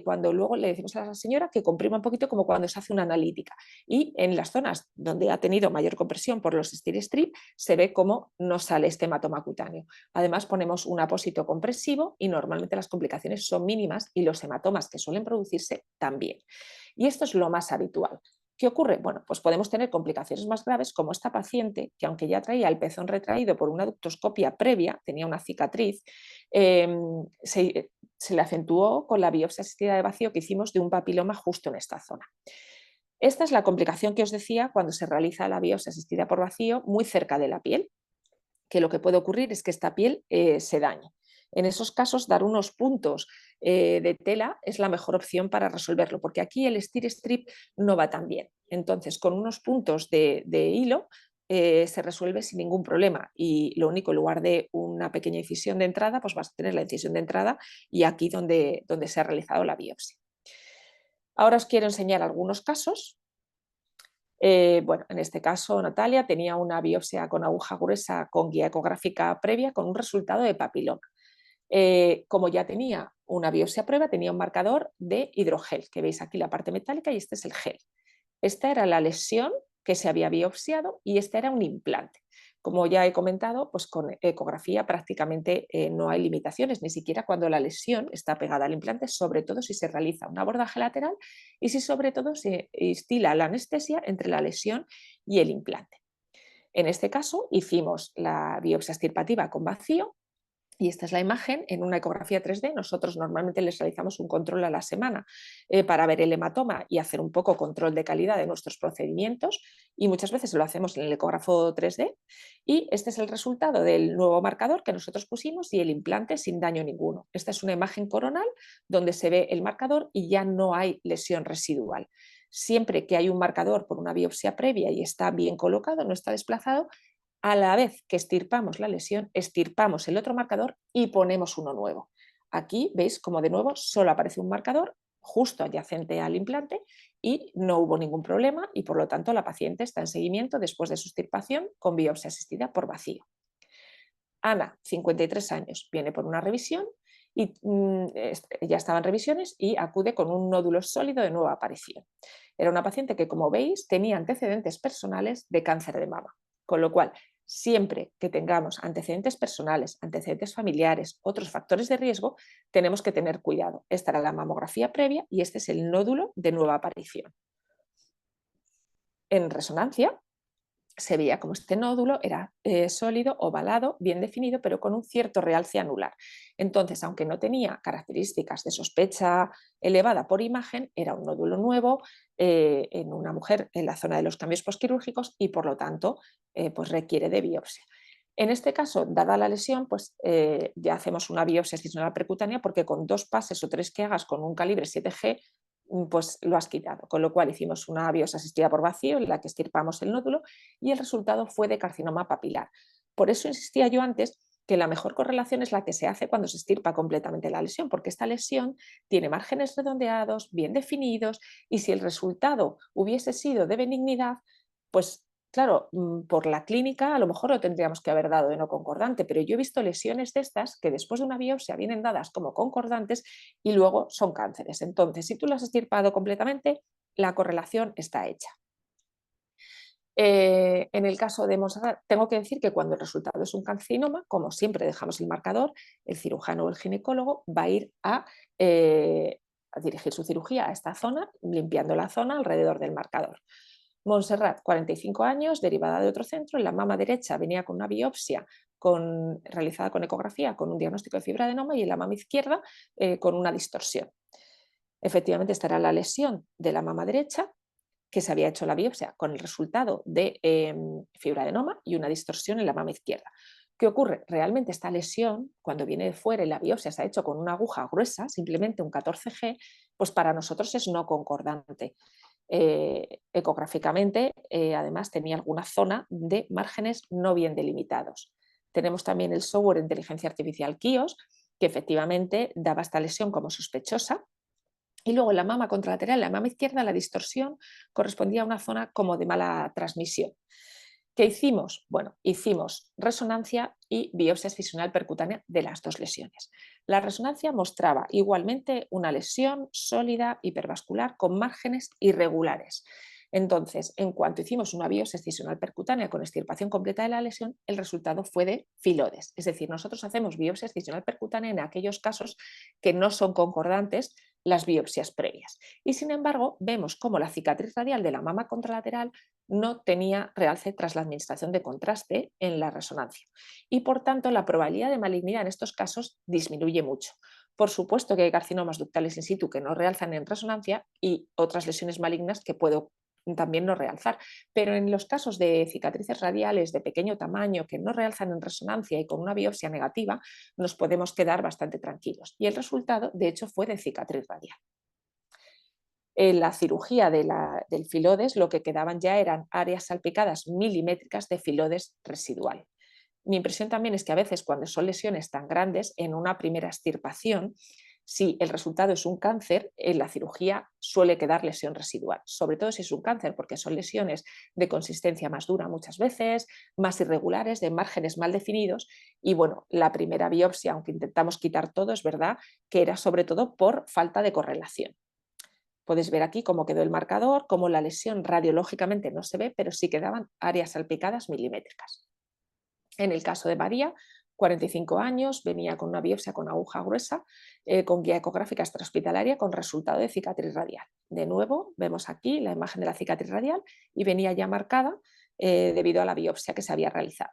cuando luego le decimos a la señora que comprima un poquito, como cuando se hace una analítica, y en las zonas donde ha tenido mayor compresión por los Steri-Strip se ve cómo no sale este hematoma cutáneo. Además ponemos un apósito compresivo y normalmente las complicaciones son mínimas y los hematomas que suelen producirse también. Y esto es lo más habitual. ¿Qué ocurre? Bueno, pues podemos tener complicaciones más graves, como esta paciente que, aunque ya traía el pezón retraído por una ductoscopia previa, tenía una cicatriz, se le acentuó con la biopsia asistida de vacío que hicimos de un papiloma justo en esta zona. Esta es la complicación que os decía cuando se realiza la biopsia asistida por vacío muy cerca de la piel, que lo que puede ocurrir es que esta piel se dañe. En esos casos, dar unos puntos de tela es la mejor opción para resolverlo, porque aquí el Steri-Strip no va tan bien. Entonces, con unos puntos de hilo se resuelve sin ningún problema, y lo único, en lugar de una pequeña incisión de entrada, pues vas a tener la incisión de entrada y aquí donde se ha realizado la biopsia. Ahora os quiero enseñar algunos casos. Bueno, en este caso Natalia tenía una biopsia con aguja gruesa con guía ecográfica previa con un resultado de papiloma. Como ya tenía una biopsia prueba, tenía un marcador de hidrogel, que veis aquí la parte metálica, y este es el gel. Esta era la lesión que se había biopsiado y este era un implante. Como ya he comentado, pues con ecografía prácticamente no hay limitaciones, ni siquiera cuando la lesión está pegada al implante, sobre todo si se realiza un abordaje lateral y si sobre todo se instila la anestesia entre la lesión y el implante. En este caso hicimos la biopsia extirpativa con vacío. Y esta es la imagen en una ecografía 3D.Nosotros normalmente les realizamos un control a la semana para ver el hematoma y hacer un poco control de calidad de nuestros procedimientos, y muchas veces lo hacemos en el ecógrafo 3D. Y este es el resultado del nuevo marcador que nosotros pusimos y el implante sin daño ninguno. Esta es una imagen coronal donde se ve el marcador y ya no hay lesión residual. Siempre que hay un marcador por una biopsia previa y está bien colocado, no está desplazado, a la vez que estirpamos la lesión, estirpamos el otro marcador y ponemos uno nuevo. Aquí veis como de nuevo solo aparece un marcador justo adyacente al implante y no hubo ningún problema, y por lo tanto la paciente está en seguimiento después de su extirpación con biopsia asistida por vacío. Ana, 53 años, viene por una revisión y ya estaba en revisiones y acude con un nódulo sólido de nueva aparición. Era una paciente que, como veis, tenía antecedentes personales de cáncer de mama, con lo cual siempre que tengamos antecedentes personales, antecedentes familiares, otros factores de riesgo, tenemos que tener cuidado. Esta era la mamografía previa y este es el nódulo de nueva aparición. En resonancia se veía como este nódulo era sólido, ovalado, bien definido, pero con un cierto realce anular. Entonces, aunque no tenía características de sospecha elevada por imagen, era un nódulo nuevo en una mujer en la zona de los cambios postquirúrgicos y, por lo tanto, pues requiere de biopsia. En este caso, dada la lesión, pues ya hacemos una biopsia excisional percutánea, porque con 2 pases o 3 que hagas con un calibre 7G, pues lo has quitado. Con lo cual hicimos una biopsia asistida por vacío en la que extirpamos el nódulo y el resultado fue de carcinoma papilar. Por eso insistía yo antes que la mejor correlación es la que se hace cuando se extirpa completamente la lesión, porque esta lesión tiene márgenes redondeados, bien definidos, y si el resultado hubiese sido de benignidad, pues claro, por la clínica a lo mejor lo tendríamos que haber dado de no concordante, pero yo he visto lesiones de estas que después de una biopsia vienen dadas como concordantes y luego son cánceres. Entonces, si tú lo has extirpado completamente, la correlación está hecha. En el caso de Montserrat, tengo que decir que cuando el resultado es un carcinoma, como siempre dejamos el marcador, el cirujano o el ginecólogo va a ir a dirigir su cirugía a esta zona, limpiando la zona alrededor del marcador. Montserrat, 45 años, derivada de otro centro, en la mama derecha venía con una biopsia realizada con ecografía, con un diagnóstico de fibroadenoma, y en la mama izquierda con una distorsión. Efectivamente, esta era la lesión de la mama derecha, que se había hecho la biopsia con el resultado de fibroadenoma y una distorsión en la mama izquierda. ¿Qué ocurre? Realmente esta lesión, cuando viene de fuera y la biopsia se ha hecho con una aguja gruesa, simplemente un 14G, pues para nosotros es no concordante. Ecográficamente, además, tenía alguna zona de márgenes no bien delimitados. Tenemos también el software de inteligencia artificial KIOS, que efectivamente daba esta lesión como sospechosa. Y luego en la mama contralateral, en la mama izquierda, la distorsión correspondía a una zona como de mala transmisión. ¿Qué hicimos? Bueno, hicimos resonancia y biopsia excisional percutánea de las dos lesiones. La resonancia mostraba igualmente una lesión sólida hipervascular con márgenes irregulares. Entonces, en cuanto hicimos una biopsia excisional percutánea con extirpación completa de la lesión, el resultado fue de filodes. Es decir, nosotros hacemos biopsia excisional percutánea en aquellos casos que no son concordantes las biopsias previas. Y sin embargo, vemos cómo la cicatriz radial de la mama contralateral no tenía realce tras la administración de contraste en la resonancia. Y por tanto, la probabilidad de malignidad en estos casos disminuye mucho. Por supuesto que hay carcinomas ductales in situ que no realzan en resonancia y otras lesiones malignas que puedo también no realzar, pero en los casos de cicatrices radiales de pequeño tamaño que no realzan en resonancia y con una biopsia negativa, nos podemos quedar bastante tranquilos. Y el resultado, de hecho, fue de cicatriz radial. En la cirugía del filodes, lo que quedaban ya eran áreas salpicadas milimétricas de filodes residual. Mi impresión también es que a veces cuando son lesiones tan grandes, en una primera extirpación, si el resultado es un cáncer, en la cirugía suele quedar lesión residual, sobre todo si es un cáncer, porque son lesiones de consistencia más dura muchas veces, más irregulares, de márgenes mal definidos. Y bueno, la primera biopsia, aunque intentamos quitar todo, es verdad que era sobre todo por falta de correlación. Podéis ver aquí cómo quedó el marcador, cómo la lesión radiológicamente no se ve, pero sí quedaban áreas salpicadas milimétricas. En el caso de María, 45 años, venía con una biopsia con aguja gruesa, con guía ecográfica extrahospitalaria con resultado de cicatriz radial. De nuevo, vemos aquí la imagen de la cicatriz radial y venía ya marcada debido a la biopsia que se había realizado.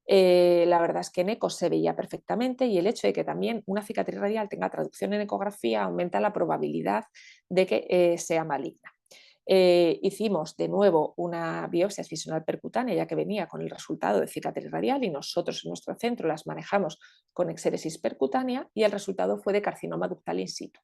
La verdad es que en eco se veía perfectamente, y el hecho de que también una cicatriz radial tenga traducción en ecografía aumenta la probabilidad de que sea maligna. Hicimos de nuevo una biopsia excisional percutánea, ya que venía con el resultado de cicatriz radial, y nosotros en nuestro centro las manejamos con exéresis percutánea, y el resultado fue de carcinoma ductal in situ.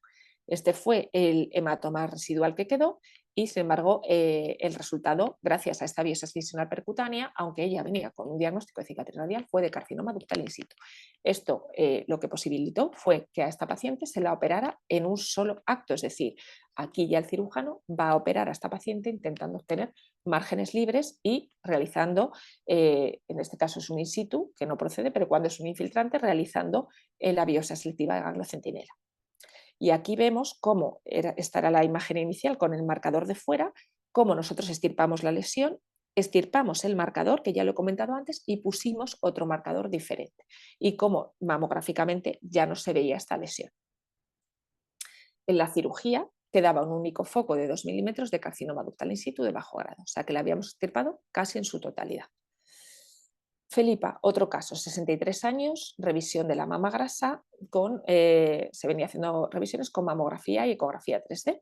Este fue el hematoma residual que quedó, y sin embargo el resultado, gracias a esta biopsia excisional percutánea, aunque ella venía con un diagnóstico de cicatriz radial, fue de carcinoma ductal in situ. Esto lo que posibilitó fue que a esta paciente se la operara en un solo acto, es decir, aquí ya el cirujano va a operar a esta paciente intentando obtener márgenes libres y realizando, en este caso es un in situ, que no procede, pero cuando es un infiltrante, realizando la biopsia selectiva de ganglio centinela. Y aquí vemos cómo esta era la imagen inicial con el marcador de fuera, cómo nosotros extirpamos la lesión, extirpamos el marcador, que ya lo he comentado antes, y pusimos otro marcador diferente. Y cómo mamográficamente ya no se veía esta lesión. En la cirugía quedaba un único foco de 2 milímetros de carcinoma ductal in situ de bajo grado, o sea que la habíamos extirpado casi en su totalidad. Felipa, otro caso, 63 años, revisión de la mama grasa, se venía haciendo revisiones con mamografía y ecografía 3D.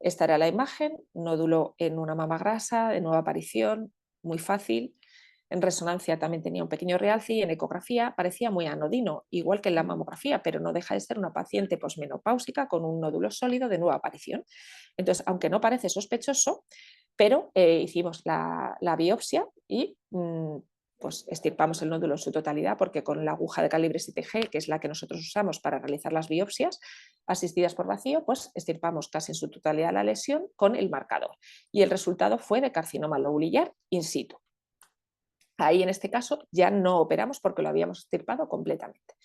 Esta era la imagen, nódulo en una mama grasa, de nueva aparición, muy fácil. En resonancia también tenía un pequeño realce, y en ecografía parecía muy anodino, igual que en la mamografía, pero no deja de ser una paciente posmenopáusica con un nódulo sólido de nueva aparición. Entonces, aunque no parece sospechoso, pero hicimos la biopsia y pues extirpamos el nódulo en su totalidad, porque con la aguja de calibre 7G, que es la que nosotros usamos para realizar las biopsias asistidas por vacío, pues extirpamos casi en su totalidad la lesión con el marcador. Y el resultado fue de carcinoma lobulillar in situ. Ahí en este caso ya no operamos porque lo habíamos extirpado completamente.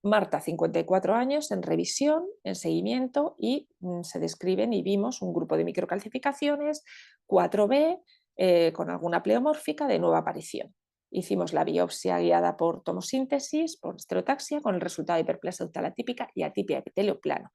Marta, 54 años, en revisión, en seguimiento, y se describen y vimos un grupo de microcalcificaciones, 4B, con alguna pleomórfica de nueva aparición. Hicimos la biopsia guiada por tomosíntesis, por estereotaxia, con el resultado de hiperplasia ductal atípica y atipia epitelio plano.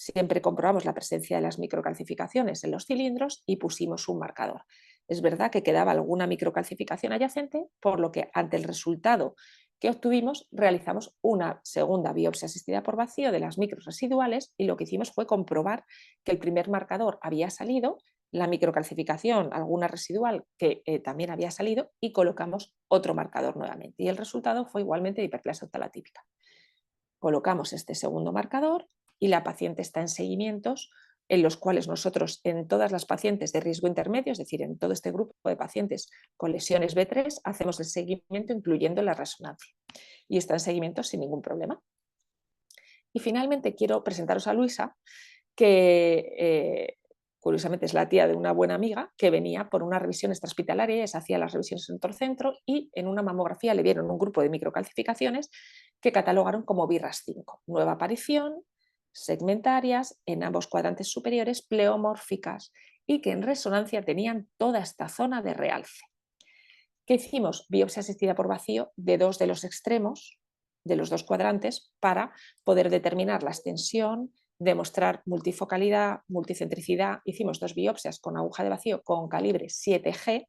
Siempre comprobamos la presencia de las microcalcificaciones en los cilindros y pusimos un marcador. Es verdad que quedaba alguna microcalcificación adyacente, por lo que ante el resultado que obtuvimos realizamos una segunda biopsia asistida por vacío de las micros residuales y lo que hicimos fue comprobar que el primer marcador había salido, la microcalcificación, alguna residual que también había salido y colocamos otro marcador nuevamente. Y el resultado fue igualmente de hiperplasia oftalatípica. Colocamos este segundo marcador y la paciente está en seguimientos en los cuales nosotros en todas las pacientes de riesgo intermedio, es decir, en todo este grupo de pacientes con lesiones B3, hacemos el seguimiento incluyendo la resonancia y está en seguimiento sin ningún problema. Y finalmente quiero presentaros a Luisa, que curiosamente es la tía de una buena amiga que venía por una revisión extrahospitalaria, ella se hacía las revisiones en otro centro y en una mamografía le dieron un grupo de microcalcificaciones que catalogaron como BIRAS 5, nueva aparición, segmentarias en ambos cuadrantes superiores, pleomórficas y que en resonancia tenían toda esta zona de realce. ¿Qué hicimos? Biopsia asistida por vacío de dos de los extremos de los dos cuadrantes para poder determinar la extensión, demostrar multifocalidad, multicentricidad. Hicimos 2 biopsias con aguja de vacío con calibre 7G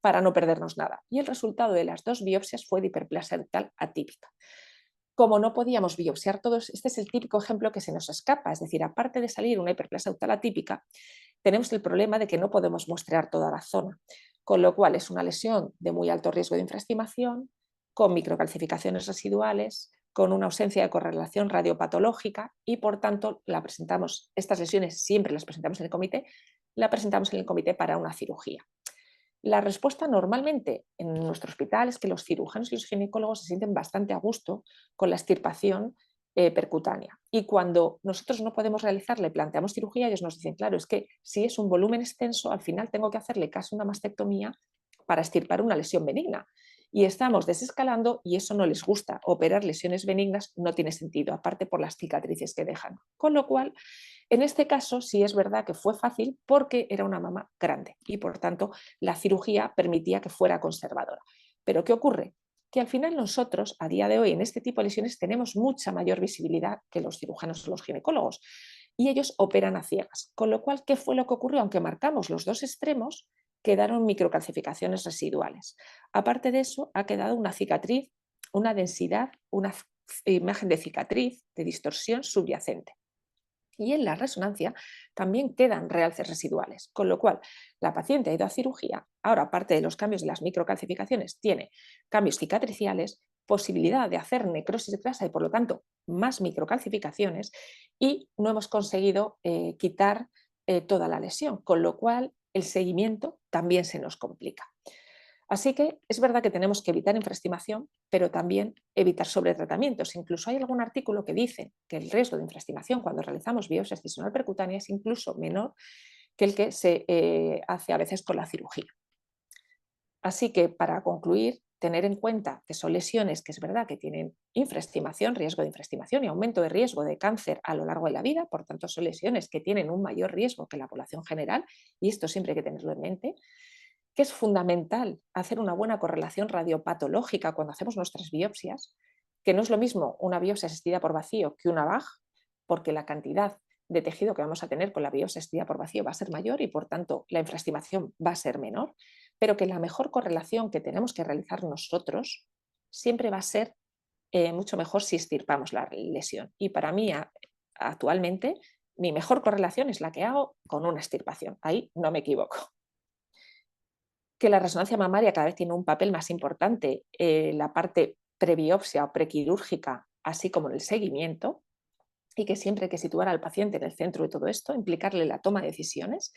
para no perdernos nada. Y el resultado de las 2 biopsias fue de hiperplasia rectal atípica. Como no podíamos biopsiar todos, este es el típico ejemplo que se nos escapa, es decir, aparte de salir una hiperplasia rectal atípica, tenemos el problema de que no podemos muestrear toda la zona, con lo cual es una lesión de muy alto riesgo de infraestimación, con microcalcificaciones residuales, con una ausencia de correlación radiopatológica y por tanto estas lesiones siempre las presentamos en el comité, la presentamos en el comité para una cirugía. La respuesta normalmente en nuestro hospital es que los cirujanos y los ginecólogos se sienten bastante a gusto con la extirpación percutánea. Y cuando nosotros no podemos realizarle, planteamos cirugía, ellos nos dicen, claro, es que si es un volumen extenso, al final tengo que hacerle casi una mastectomía para extirpar una lesión benigna. Y estamos desescalando y eso no les gusta. Operar lesiones benignas no tiene sentido, aparte por las cicatrices que dejan. Con lo cual, en este caso sí es verdad que fue fácil porque era una mama grande y por tanto la cirugía permitía que fuera conservadora. Pero ¿qué ocurre? Que al final nosotros, a día de hoy, en este tipo de lesiones tenemos mucha mayor visibilidad que los cirujanos o los ginecólogos y ellos operan a ciegas. Con lo cual, ¿qué fue lo que ocurrió? Aunque marcamos los dos extremos, quedaron microcalcificaciones residuales. Aparte de eso, ha quedado una cicatriz, una densidad, una imagen de cicatriz, de distorsión subyacente. Y en la resonancia también quedan realces residuales, con lo cual la paciente ha ido a cirugía, ahora aparte de los cambios de las microcalcificaciones, tiene cambios cicatriciales, posibilidad de hacer necrosis de grasa y por lo tanto más microcalcificaciones y no hemos conseguido quitar toda la lesión, con lo cual el seguimiento también se nos complica. Así que es verdad que tenemos que evitar infraestimación, pero también evitar sobretratamientos. Incluso hay algún artículo que dice que el riesgo de infraestimación cuando realizamos biopsia excisional percutánea es incluso menor que el que se hace a veces con la cirugía. Así que para concluir, tener en cuenta que son lesiones que es verdad que tienen infraestimación, riesgo de infraestimación y aumento de riesgo de cáncer a lo largo de la vida, por tanto son lesiones que tienen un mayor riesgo que la población general y esto siempre hay que tenerlo en mente, que es fundamental hacer una buena correlación radiopatológica cuando hacemos nuestras biopsias, que no es lo mismo una biopsia asistida por vacío que una VAG, porque la cantidad de tejido que vamos a tener con la biopsia asistida por vacío va a ser mayor y por tanto la infraestimación va a ser menor, pero que la mejor correlación que tenemos que realizar nosotros siempre va a ser mucho mejor si extirpamos la lesión. Y para mí actualmente mi mejor correlación es la que hago con una extirpación. Ahí no me equivoco. Que la resonancia mamaria cada vez tiene un papel más importante en la parte prebiopsia o prequirúrgica, así como en el seguimiento, y que siempre hay que situar al paciente en el centro de todo esto, implicarle la toma de decisiones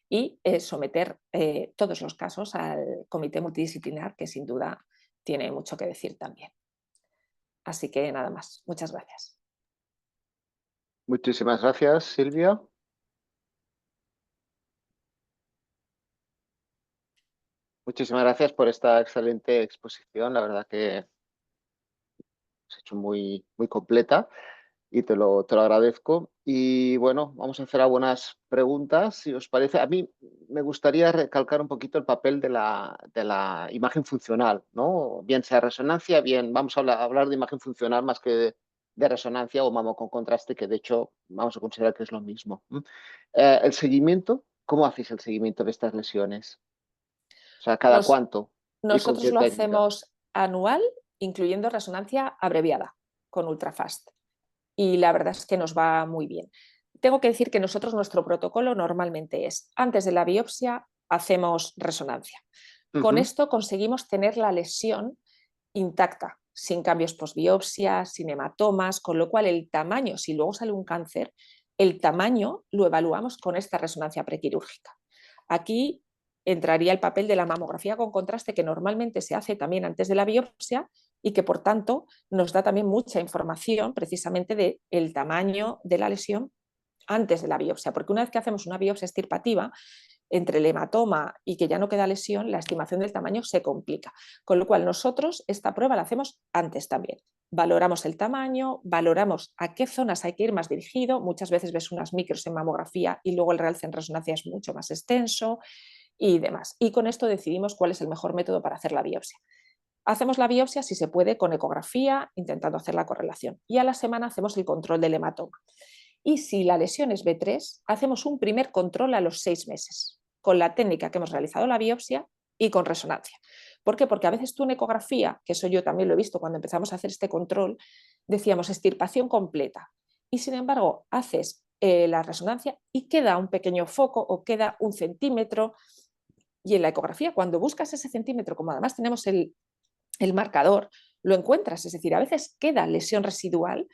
y someter todos los casos al comité multidisciplinar, que sin duda tiene mucho que decir también. Así que nada más. Muchas gracias. Muchísimas gracias, Silvia. Muchísimas gracias por esta excelente exposición. La verdad que has hecho muy, muy completa y te lo agradezco. Y bueno, vamos a hacer algunas preguntas, si os parece. A mí me gustaría recalcar un poquito el papel de la imagen funcional, ¿no? Bien sea resonancia, bien, vamos a hablar de imagen funcional más que de resonancia o mamo con contraste, que de hecho vamos a considerar que es lo mismo. El seguimiento, ¿cómo hacéis el seguimiento de estas lesiones? O sea, ¿cada Nos, cuánto y con nosotros qué lo técnica? hacemos anual, incluyendo resonancia abreviada con ultrafast. Y la verdad es que nos va muy bien. Tengo que decir que nosotros nuestro protocolo normalmente es, antes de la biopsia, hacemos resonancia. Con Ujú. esto conseguimos tener la lesión intacta, sin cambios postbiopsia, sin hematomas, con lo cual el tamaño, si luego sale un cáncer, el tamaño lo evaluamos con esta resonancia prequirúrgica. Aquí entraría el papel de la mamografía con contraste, que normalmente se hace también antes de la biopsia y que por tanto nos da también mucha información precisamente del tamaño de la lesión antes de la biopsia, porque una vez que hacemos una biopsia extirpativa, entre el hematoma y que ya no queda lesión, la estimación del tamaño se complica. Con lo cual, nosotros esta prueba la hacemos antes también. Valoramos el tamaño, valoramos a qué zonas hay que ir más dirigido. Muchas veces ves unas micros en mamografía y luego el realce en resonancia es mucho más extenso y demás. Y con esto decidimos cuál es el mejor método para hacer la biopsia. Hacemos la biopsia, si se puede, con ecografía, intentando hacer la correlación. Y a la semana hacemos el control del hematoma. Y si la lesión es B3, hacemos un primer control a los 6 meses, con la técnica que hemos realizado la biopsia y con resonancia. ¿Por qué? Porque a veces tú en ecografía, que eso yo también lo he visto cuando empezamos a hacer este control, decíamos extirpación completa. Y sin embargo, haces la resonancia y queda un pequeño foco o queda un centímetro. Y en la ecografía, cuando buscas ese centímetro, como además tenemos el marcador, lo encuentras. Es decir, a veces queda lesión residual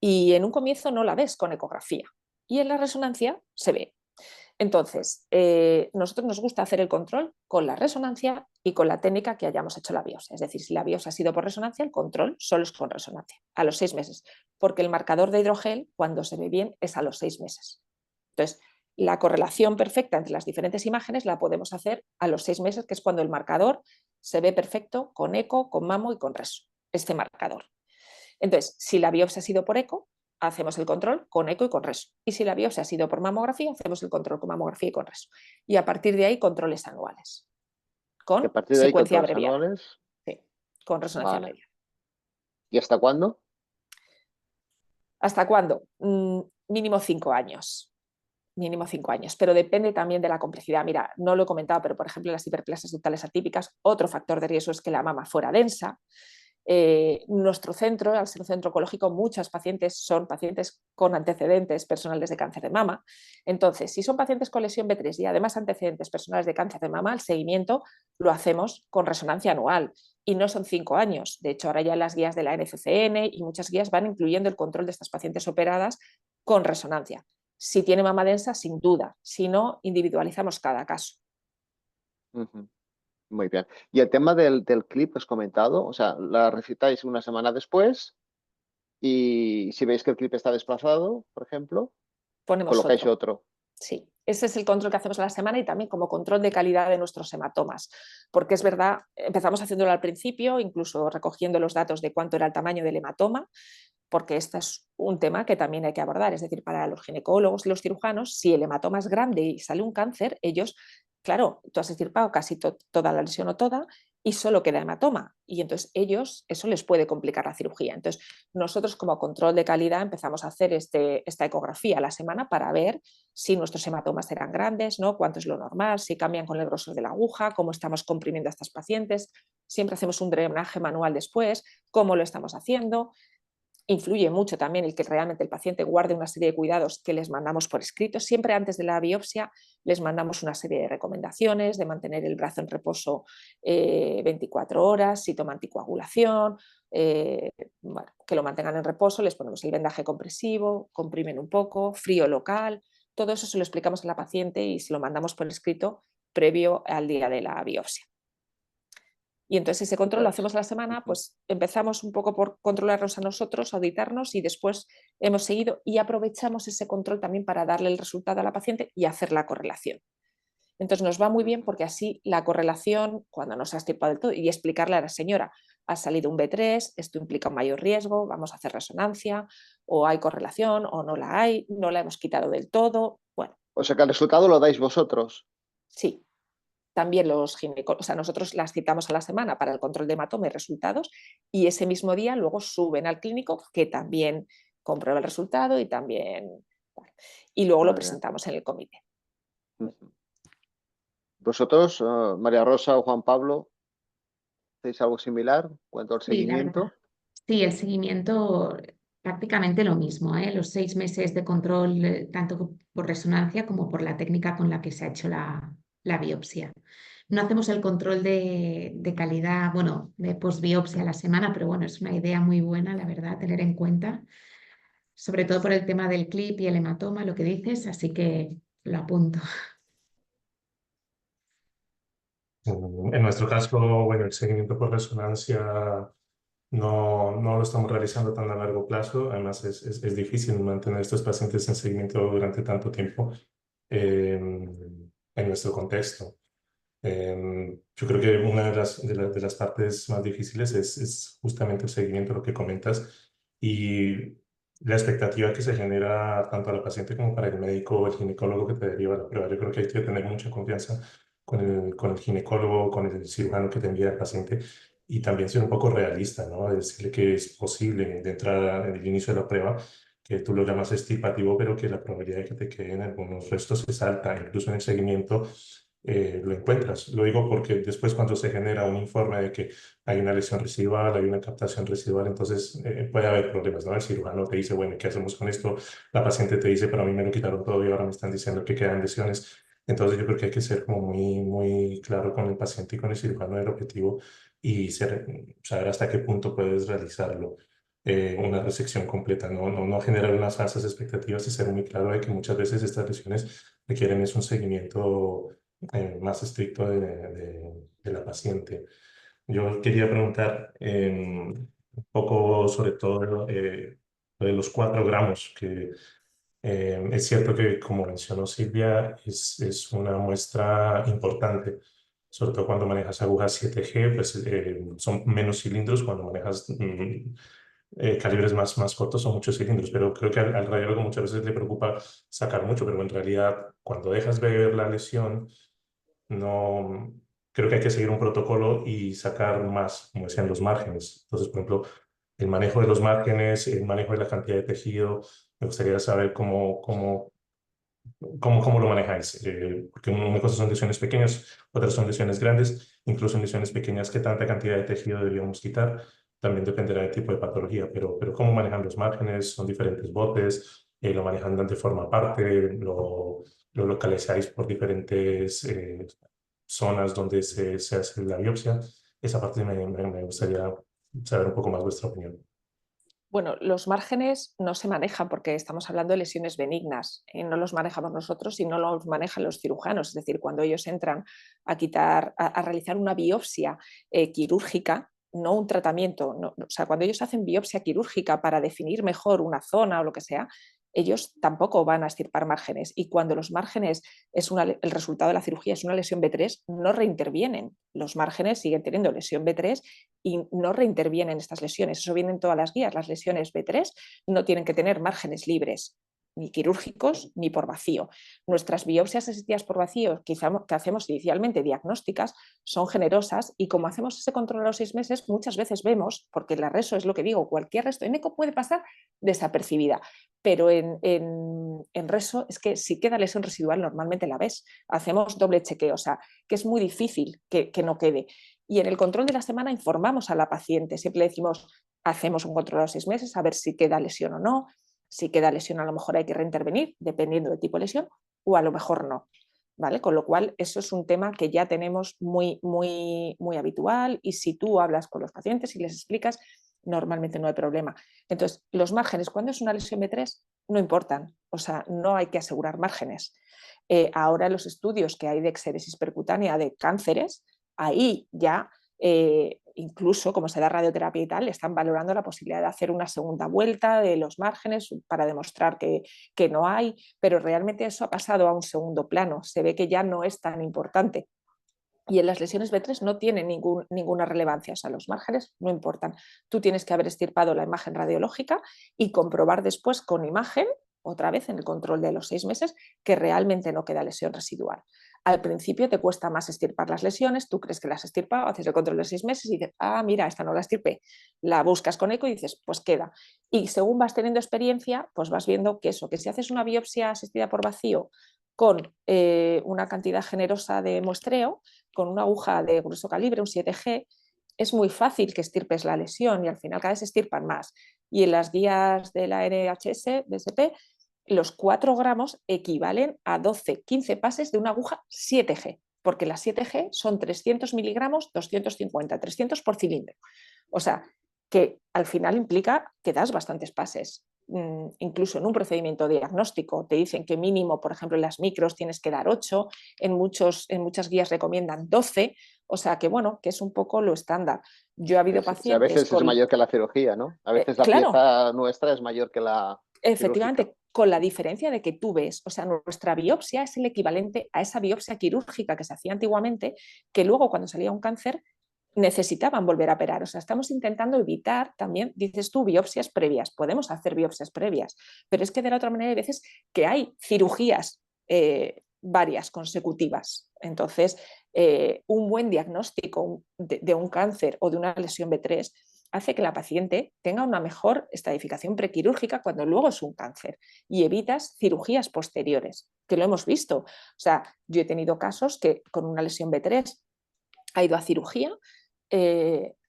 y en un comienzo no la ves con ecografía y en la resonancia se ve. Entonces, nosotros nos gusta hacer el control con la resonancia y con la técnica que hayamos hecho la biopsia. Es decir, si la biopsia ha sido por resonancia, el control solo es con resonancia, a los 6 meses, porque el marcador de hidrogel, cuando se ve bien, es a los 6 meses. Entonces, la correlación perfecta entre las diferentes imágenes la podemos hacer a los 6 meses, que es cuando el marcador se ve perfecto con eco, con mamo y con reso, este marcador. Entonces, si la biopsia ha sido por eco, hacemos el control con eco y con reso. Y si la biopsia ha sido por mamografía, hacemos el control con mamografía y con reso. Y a partir de ahí, controles anuales, Y a con partir de ahí, secuencia controles abreviada, anuales. sí, con resonancia Vale. abreviada. ¿Y hasta cuándo? ¿Hasta cuándo? Mínimo 5 años. Mínimo 5 años, pero depende también de la complejidad. Mira, no lo he comentado, pero por ejemplo, las hiperplasias ductales atípicas, otro factor de riesgo es que la mama fuera densa. Nuestro centro, al ser un centro oncológico, muchos pacientes son pacientes con antecedentes personales de cáncer de mama. Entonces, si son pacientes con lesión B3 y además antecedentes personales de cáncer de mama, el seguimiento lo hacemos con resonancia anual y no son 5 años. De hecho, ahora ya las guías de la NCCN y muchas guías van incluyendo el control de estas pacientes operadas con resonancia. Si tiene mama densa, sin duda. Si no, individualizamos cada caso. Ujú. Muy bien. Y el tema del clip que has comentado, o sea, la recitáis una semana después y si veis que el clip está desplazado, por ejemplo, Ponemos colocáis otro. otro. Sí, ese es el control que hacemos a la semana y también como control de calidad de nuestros hematomas, porque es verdad, empezamos haciéndolo al principio, incluso recogiendo los datos de cuánto era el tamaño del hematoma, porque este es un tema que también hay que abordar, es decir, para los ginecólogos y los cirujanos, si el hematoma es grande y sale un cáncer, ellos, claro, tú has extirpado casi toda la lesión o toda y solo queda hematoma y entonces ellos, eso les puede complicar la cirugía. Entonces, nosotros como control de calidad empezamos a hacer esta ecografía a la semana para ver si nuestros hematomas eran grandes, ¿no? Cuánto es lo normal, si cambian con el grosor de la aguja, cómo estamos comprimiendo a estas pacientes. Siempre hacemos un drenaje manual después, cómo lo estamos haciendo. Influye mucho también el que realmente el paciente guarde una serie de cuidados que les mandamos por escrito. Siempre antes de la biopsia les mandamos una serie de recomendaciones de mantener el brazo en reposo 24 horas, si toma anticoagulación, bueno, que lo mantengan en reposo, les ponemos el vendaje compresivo, comprimen un poco, frío local, todo eso se lo explicamos a la paciente y se lo mandamos por escrito previo al día de la biopsia. Y entonces ese control lo Pues, hacemos a la semana, ujú. pues empezamos un poco por controlarnos a nosotros, auditarnos y después hemos seguido y aprovechamos ese control también para darle el resultado a la paciente y hacer la correlación. Entonces nos va muy bien Ujú. porque así la correlación, cuando no se ha extirpado del todo, y explicarle a la señora, ha salido un B3, esto implica un mayor riesgo, vamos a hacer resonancia, o hay correlación, o no la hay, no la hemos quitado del todo. Bueno, O sea que el resultado lo dais vosotros. sí, También los ginecólogos, o sea, nosotros las citamos a la semana para el control de hematoma y resultados, y ese mismo día luego suben al clínico que también comprueba el resultado y también... Y luego lo Muy bien. presentamos en el comité. Ujú. ¿Vosotros, María Rosa o Juan Pablo, hacéis algo similar en cuanto al Sí, la verdad. seguimiento? Sí, el seguimiento prácticamente lo mismo, ¿eh? Los 6 meses de control, tanto por resonancia como por la técnica con la que se ha hecho la biopsia. No hacemos el control de calidad, bueno, de posbiopsia a la semana, pero bueno, es una idea muy buena, la verdad, tener en cuenta, sobre todo por el tema del clip y el hematoma, lo que dices, así que lo apunto. En nuestro caso, bueno, el seguimiento por resonancia no lo estamos realizando tan a largo plazo. Además, es difícil mantener estos pacientes en seguimiento durante tanto tiempo en nuestro contexto. Yo creo que una de las partes más difíciles es justamente el seguimiento, lo que comentas, y la expectativa que se genera tanto a la paciente como para el médico o el ginecólogo que te deriva la prueba. Yo creo que hay que tener mucha confianza con el ginecólogo, con el cirujano que te envía el paciente y también ser un poco realista, ¿no? Decirle que es posible de entrar en el inicio de la prueba, que tú lo llamas estipativo, pero que la probabilidad de que te queden algunos restos es alta, incluso en el seguimiento lo encuentras. Lo digo porque después cuando se genera un informe de que hay una lesión residual, hay una captación residual, entonces puede haber problemas, ¿no? El cirujano te dice, bueno, ¿qué hacemos con esto? La paciente te dice, pero a mí me lo quitaron todo y ahora me están diciendo que quedan lesiones. Entonces yo creo que hay que ser como muy claro con el paciente y con el cirujano del objetivo y saber hasta qué punto puedes realizarlo. Una resección completa, no generar unas falsas expectativas y ser muy claro de que muchas veces estas lesiones requieren es un seguimiento más estricto de la paciente. Yo quería preguntar un poco sobre todo lo de los 4 gramos, que es cierto que, como mencionó Silvia, es una muestra importante, sobre todo cuando manejas agujas 7G, pues son menos cilindros, cuando manejas calibres más cortos son muchos cilindros, pero creo que al radiólogo muchas veces le preocupa sacar mucho, pero en realidad cuando dejas ver la lesión, no, creo que hay que seguir un protocolo y sacar más, como decían, los márgenes. Entonces, por ejemplo, el manejo de los márgenes, el manejo de la cantidad de tejido, me gustaría saber cómo lo manejáis. Porque una cosa son lesiones pequeñas, otras son lesiones grandes, incluso en lesiones pequeñas, ¿qué tanta cantidad de tejido deberíamos quitar? También dependerá del tipo de patología, pero ¿cómo manejan los márgenes? ¿Son diferentes botes? ¿Lo manejan de forma aparte? ¿Lo localizáis por diferentes zonas donde se hace la biopsia? Esa parte me gustaría saber un poco más vuestra opinión. Bueno, los márgenes no se manejan porque estamos hablando de lesiones benignas. No los manejamos nosotros y no los manejan los cirujanos. Es decir, cuando ellos entran a quitar, a realizar una biopsia quirúrgica, no un tratamiento, o sea, cuando ellos hacen biopsia quirúrgica para definir mejor una zona o lo que sea, ellos tampoco van a extirpar márgenes. Y cuando los márgenes el resultado de la cirugía es una lesión B3, no reintervienen. Los márgenes siguen teniendo lesión B3 y no reintervienen estas lesiones. Eso viene en todas las guías. Las lesiones B3 no tienen que tener márgenes libres, ni quirúrgicos ni por vacío. Nuestras biopsias asistidas por vacío que hacemos inicialmente diagnósticas son generosas y como hacemos ese control a los 6 meses, muchas veces vemos, porque la reso es lo que digo, cualquier resto en eco puede pasar desapercibida, pero en reso es que si queda lesión residual normalmente la ves. Hacemos doble chequeo, o sea, que es muy difícil que no quede. Y en el control de la semana informamos a la paciente, siempre le decimos, hacemos un control a los 6 meses, a ver si queda lesión o no, si queda lesión a lo mejor hay que reintervenir, dependiendo del tipo de lesión, o a lo mejor no. ¿Vale? Con lo cual, eso es un tema que ya tenemos muy habitual y si tú hablas con los pacientes y les explicas, normalmente no hay problema. Entonces, los márgenes, cuando es una lesión B3, no importan, o sea, no hay que asegurar márgenes. Ahora los estudios que hay de exéresis percutánea de cánceres, ahí ya incluso como se da radioterapia y tal, están valorando la posibilidad de hacer una segunda vuelta de los márgenes para demostrar que no hay, pero realmente eso ha pasado a un segundo plano, se ve que ya no es tan importante. Y en las lesiones B3 no tienen ninguna relevancia, o sea, los márgenes no importan. Tú tienes que haber extirpado la imagen radiológica y comprobar después con imagen, otra vez en el control de los 6 meses, que realmente no queda lesión residual. Al principio te cuesta más extirpar las lesiones, tú crees que las has extirpado, haces el control de 6 meses y dices, ah, mira, esta no la extirpé. La buscas con eco y dices, pues queda. Y según vas teniendo experiencia, pues vas viendo que eso, que si haces una biopsia asistida por vacío con una cantidad generosa de muestreo, con una aguja de grueso calibre, un 7G, es muy fácil que extirpes la lesión y al final cada vez se extirpan más. Y en las guías de la NHS, BSP, los 4 gramos equivalen a 12, 15 pases de una aguja 7G, porque las 7G son 300 miligramos, 250, 300 por cilindro. O sea, que al final implica que das bastantes pases. Incluso en un procedimiento diagnóstico te dicen que mínimo, por ejemplo, en las micros tienes que dar 8, en muchas guías recomiendan 12, o sea que bueno, que es un poco lo estándar. Yo he habido Sí, pacientes a veces es mayor que la cirugía, ¿no? A veces la claro, pieza nuestra es mayor que la quirúrgica. efectivamente, con la diferencia de que tú ves, o sea, nuestra biopsia es el equivalente a esa biopsia quirúrgica que se hacía antiguamente, que luego cuando salía un cáncer necesitaban volver a operar. O sea, estamos intentando evitar también, dices tú, biopsias previas. Podemos hacer biopsias previas, pero es que de la otra manera hay veces que hay cirugías varias consecutivas. Entonces, un buen diagnóstico de un cáncer o de una lesión B3 hace que la paciente tenga una mejor estadificación prequirúrgica cuando luego es un cáncer y evitas cirugías posteriores, que lo hemos visto. O sea, yo he tenido casos que con una lesión B3 ha ido a cirugía,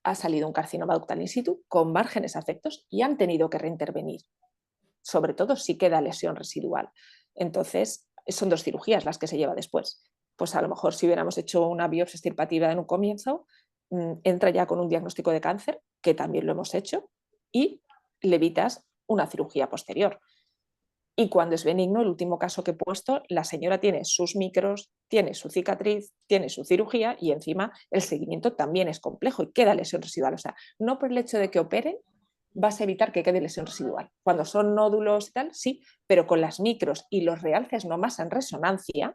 ha salido un carcinoma ductal in situ con márgenes afectos y han tenido que reintervenir, sobre todo si queda lesión residual. Entonces, son 2 cirugías las que se lleva después. Pues a lo mejor si hubiéramos hecho una biopsia extirpativa en un comienzo, entra ya con un diagnóstico de cáncer, que también lo hemos hecho, y le evitas una cirugía posterior. Y cuando es benigno, el último caso que he puesto, la señora tiene sus micros, tiene su cicatriz, tiene su cirugía y encima el seguimiento también es complejo y queda lesión residual. O sea, no por el hecho de que operen vas a evitar que quede lesión residual. Cuando son nódulos y tal, sí, pero con las micros y los realces no más en resonancia,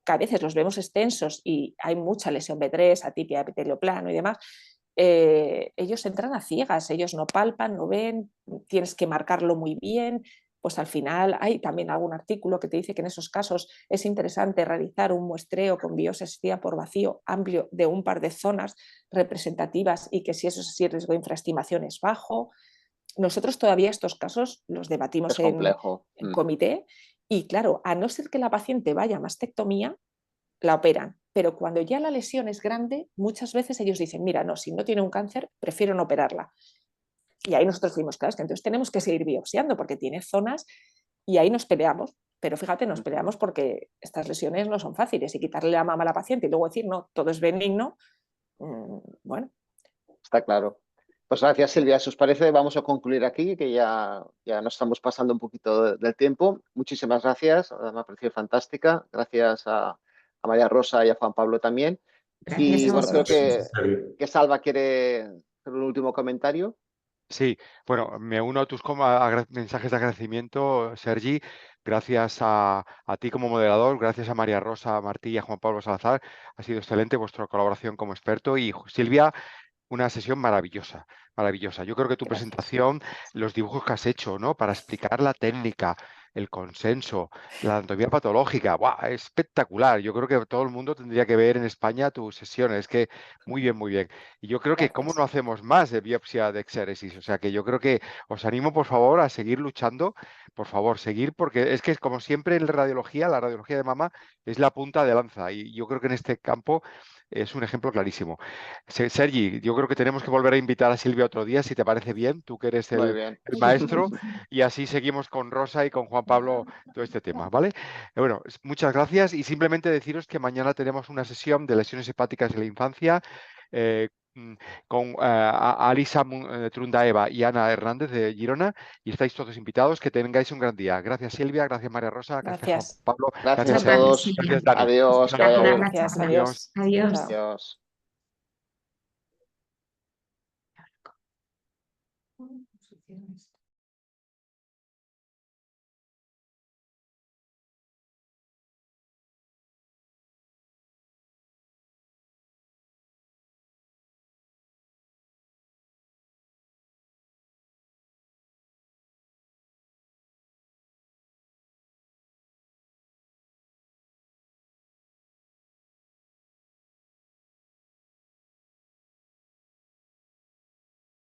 que a veces los vemos extensos y hay mucha lesión B3, atipia, epitelio plano y demás, ellos entran a ciegas, ellos no palpan, no ven, tienes que marcarlo muy bien. Pues al final hay también algún artículo que te dice que en esos casos es interesante realizar un muestreo con biopsia asistida por vacío amplio de un par de zonas representativas y que si eso es así, el riesgo de infraestimación es bajo. Nosotros todavía estos casos los debatimos Es complejo. en comité y claro, a no ser que la paciente vaya a mastectomía, la operan. Pero cuando ya la lesión es grande, muchas veces ellos dicen, mira, no, si no tiene un cáncer, prefiero no operarla. Y ahí nosotros fuimos, claro, es que entonces tenemos que seguir biopsiando porque tiene zonas y ahí nos peleamos. Pero fíjate, nos peleamos porque estas lesiones no son fáciles y quitarle la mama a la paciente y luego decir, no, todo es benigno, bueno. Está claro. Pues gracias, Silvia. Si os parece, vamos a concluir aquí, que ya nos estamos pasando un poquito del tiempo. Muchísimas gracias. Me ha parecido fantástica. Gracias a María Rosa y a Juan Pablo también. Gracias Y a bueno, creo vosotros. que Salva quiere hacer un último comentario. Sí, bueno, me uno a tus mensajes de agradecimiento, Sergi. Gracias a ti como moderador, gracias a María Rosa Martí y a Juan Pablo Salazar. Ha sido excelente vuestra colaboración como experto. Y Silvia, una sesión maravillosa, maravillosa. Yo creo que tu Gracias. presentación, los dibujos que has hecho, ¿no? Para explicar la técnica, el consenso, la anatomía patológica, ¡buah! Espectacular. Yo creo que todo el mundo tendría que ver en España tus sesiones. Es que muy bien, muy bien. Y yo creo que cómo no Gracias. hacemos más de biopsia de exéresis. O sea que yo creo que os animo, por favor, a seguir luchando. Por favor, seguir, porque es que como siempre en radiología, la radiología de mama es la punta de lanza. Y yo creo que en este campo es un ejemplo clarísimo. Sergi, yo creo que tenemos que volver a invitar a Silvia otro día, si te parece bien, tú que eres Muy bien. el maestro, y así seguimos con Rosa y con Juan Pablo todo este tema, ¿vale? Bueno, muchas gracias y simplemente deciros que mañana tenemos una sesión de lesiones hepáticas en la infancia eh, con Alisa Trundaeva y Ana Hernández de Girona, y estáis todos invitados, que tengáis un gran día. Gracias Silvia, gracias María Rosa, gracias Juan Gracias. Pablo, Gracias Muchas a gracias Sergi, gracias, todos. Silvia. gracias Dani. Adiós, que vaya Espectacular bien. la Gracias. charla. Adiós. Adiós. Chao. Adiós. Posiciones.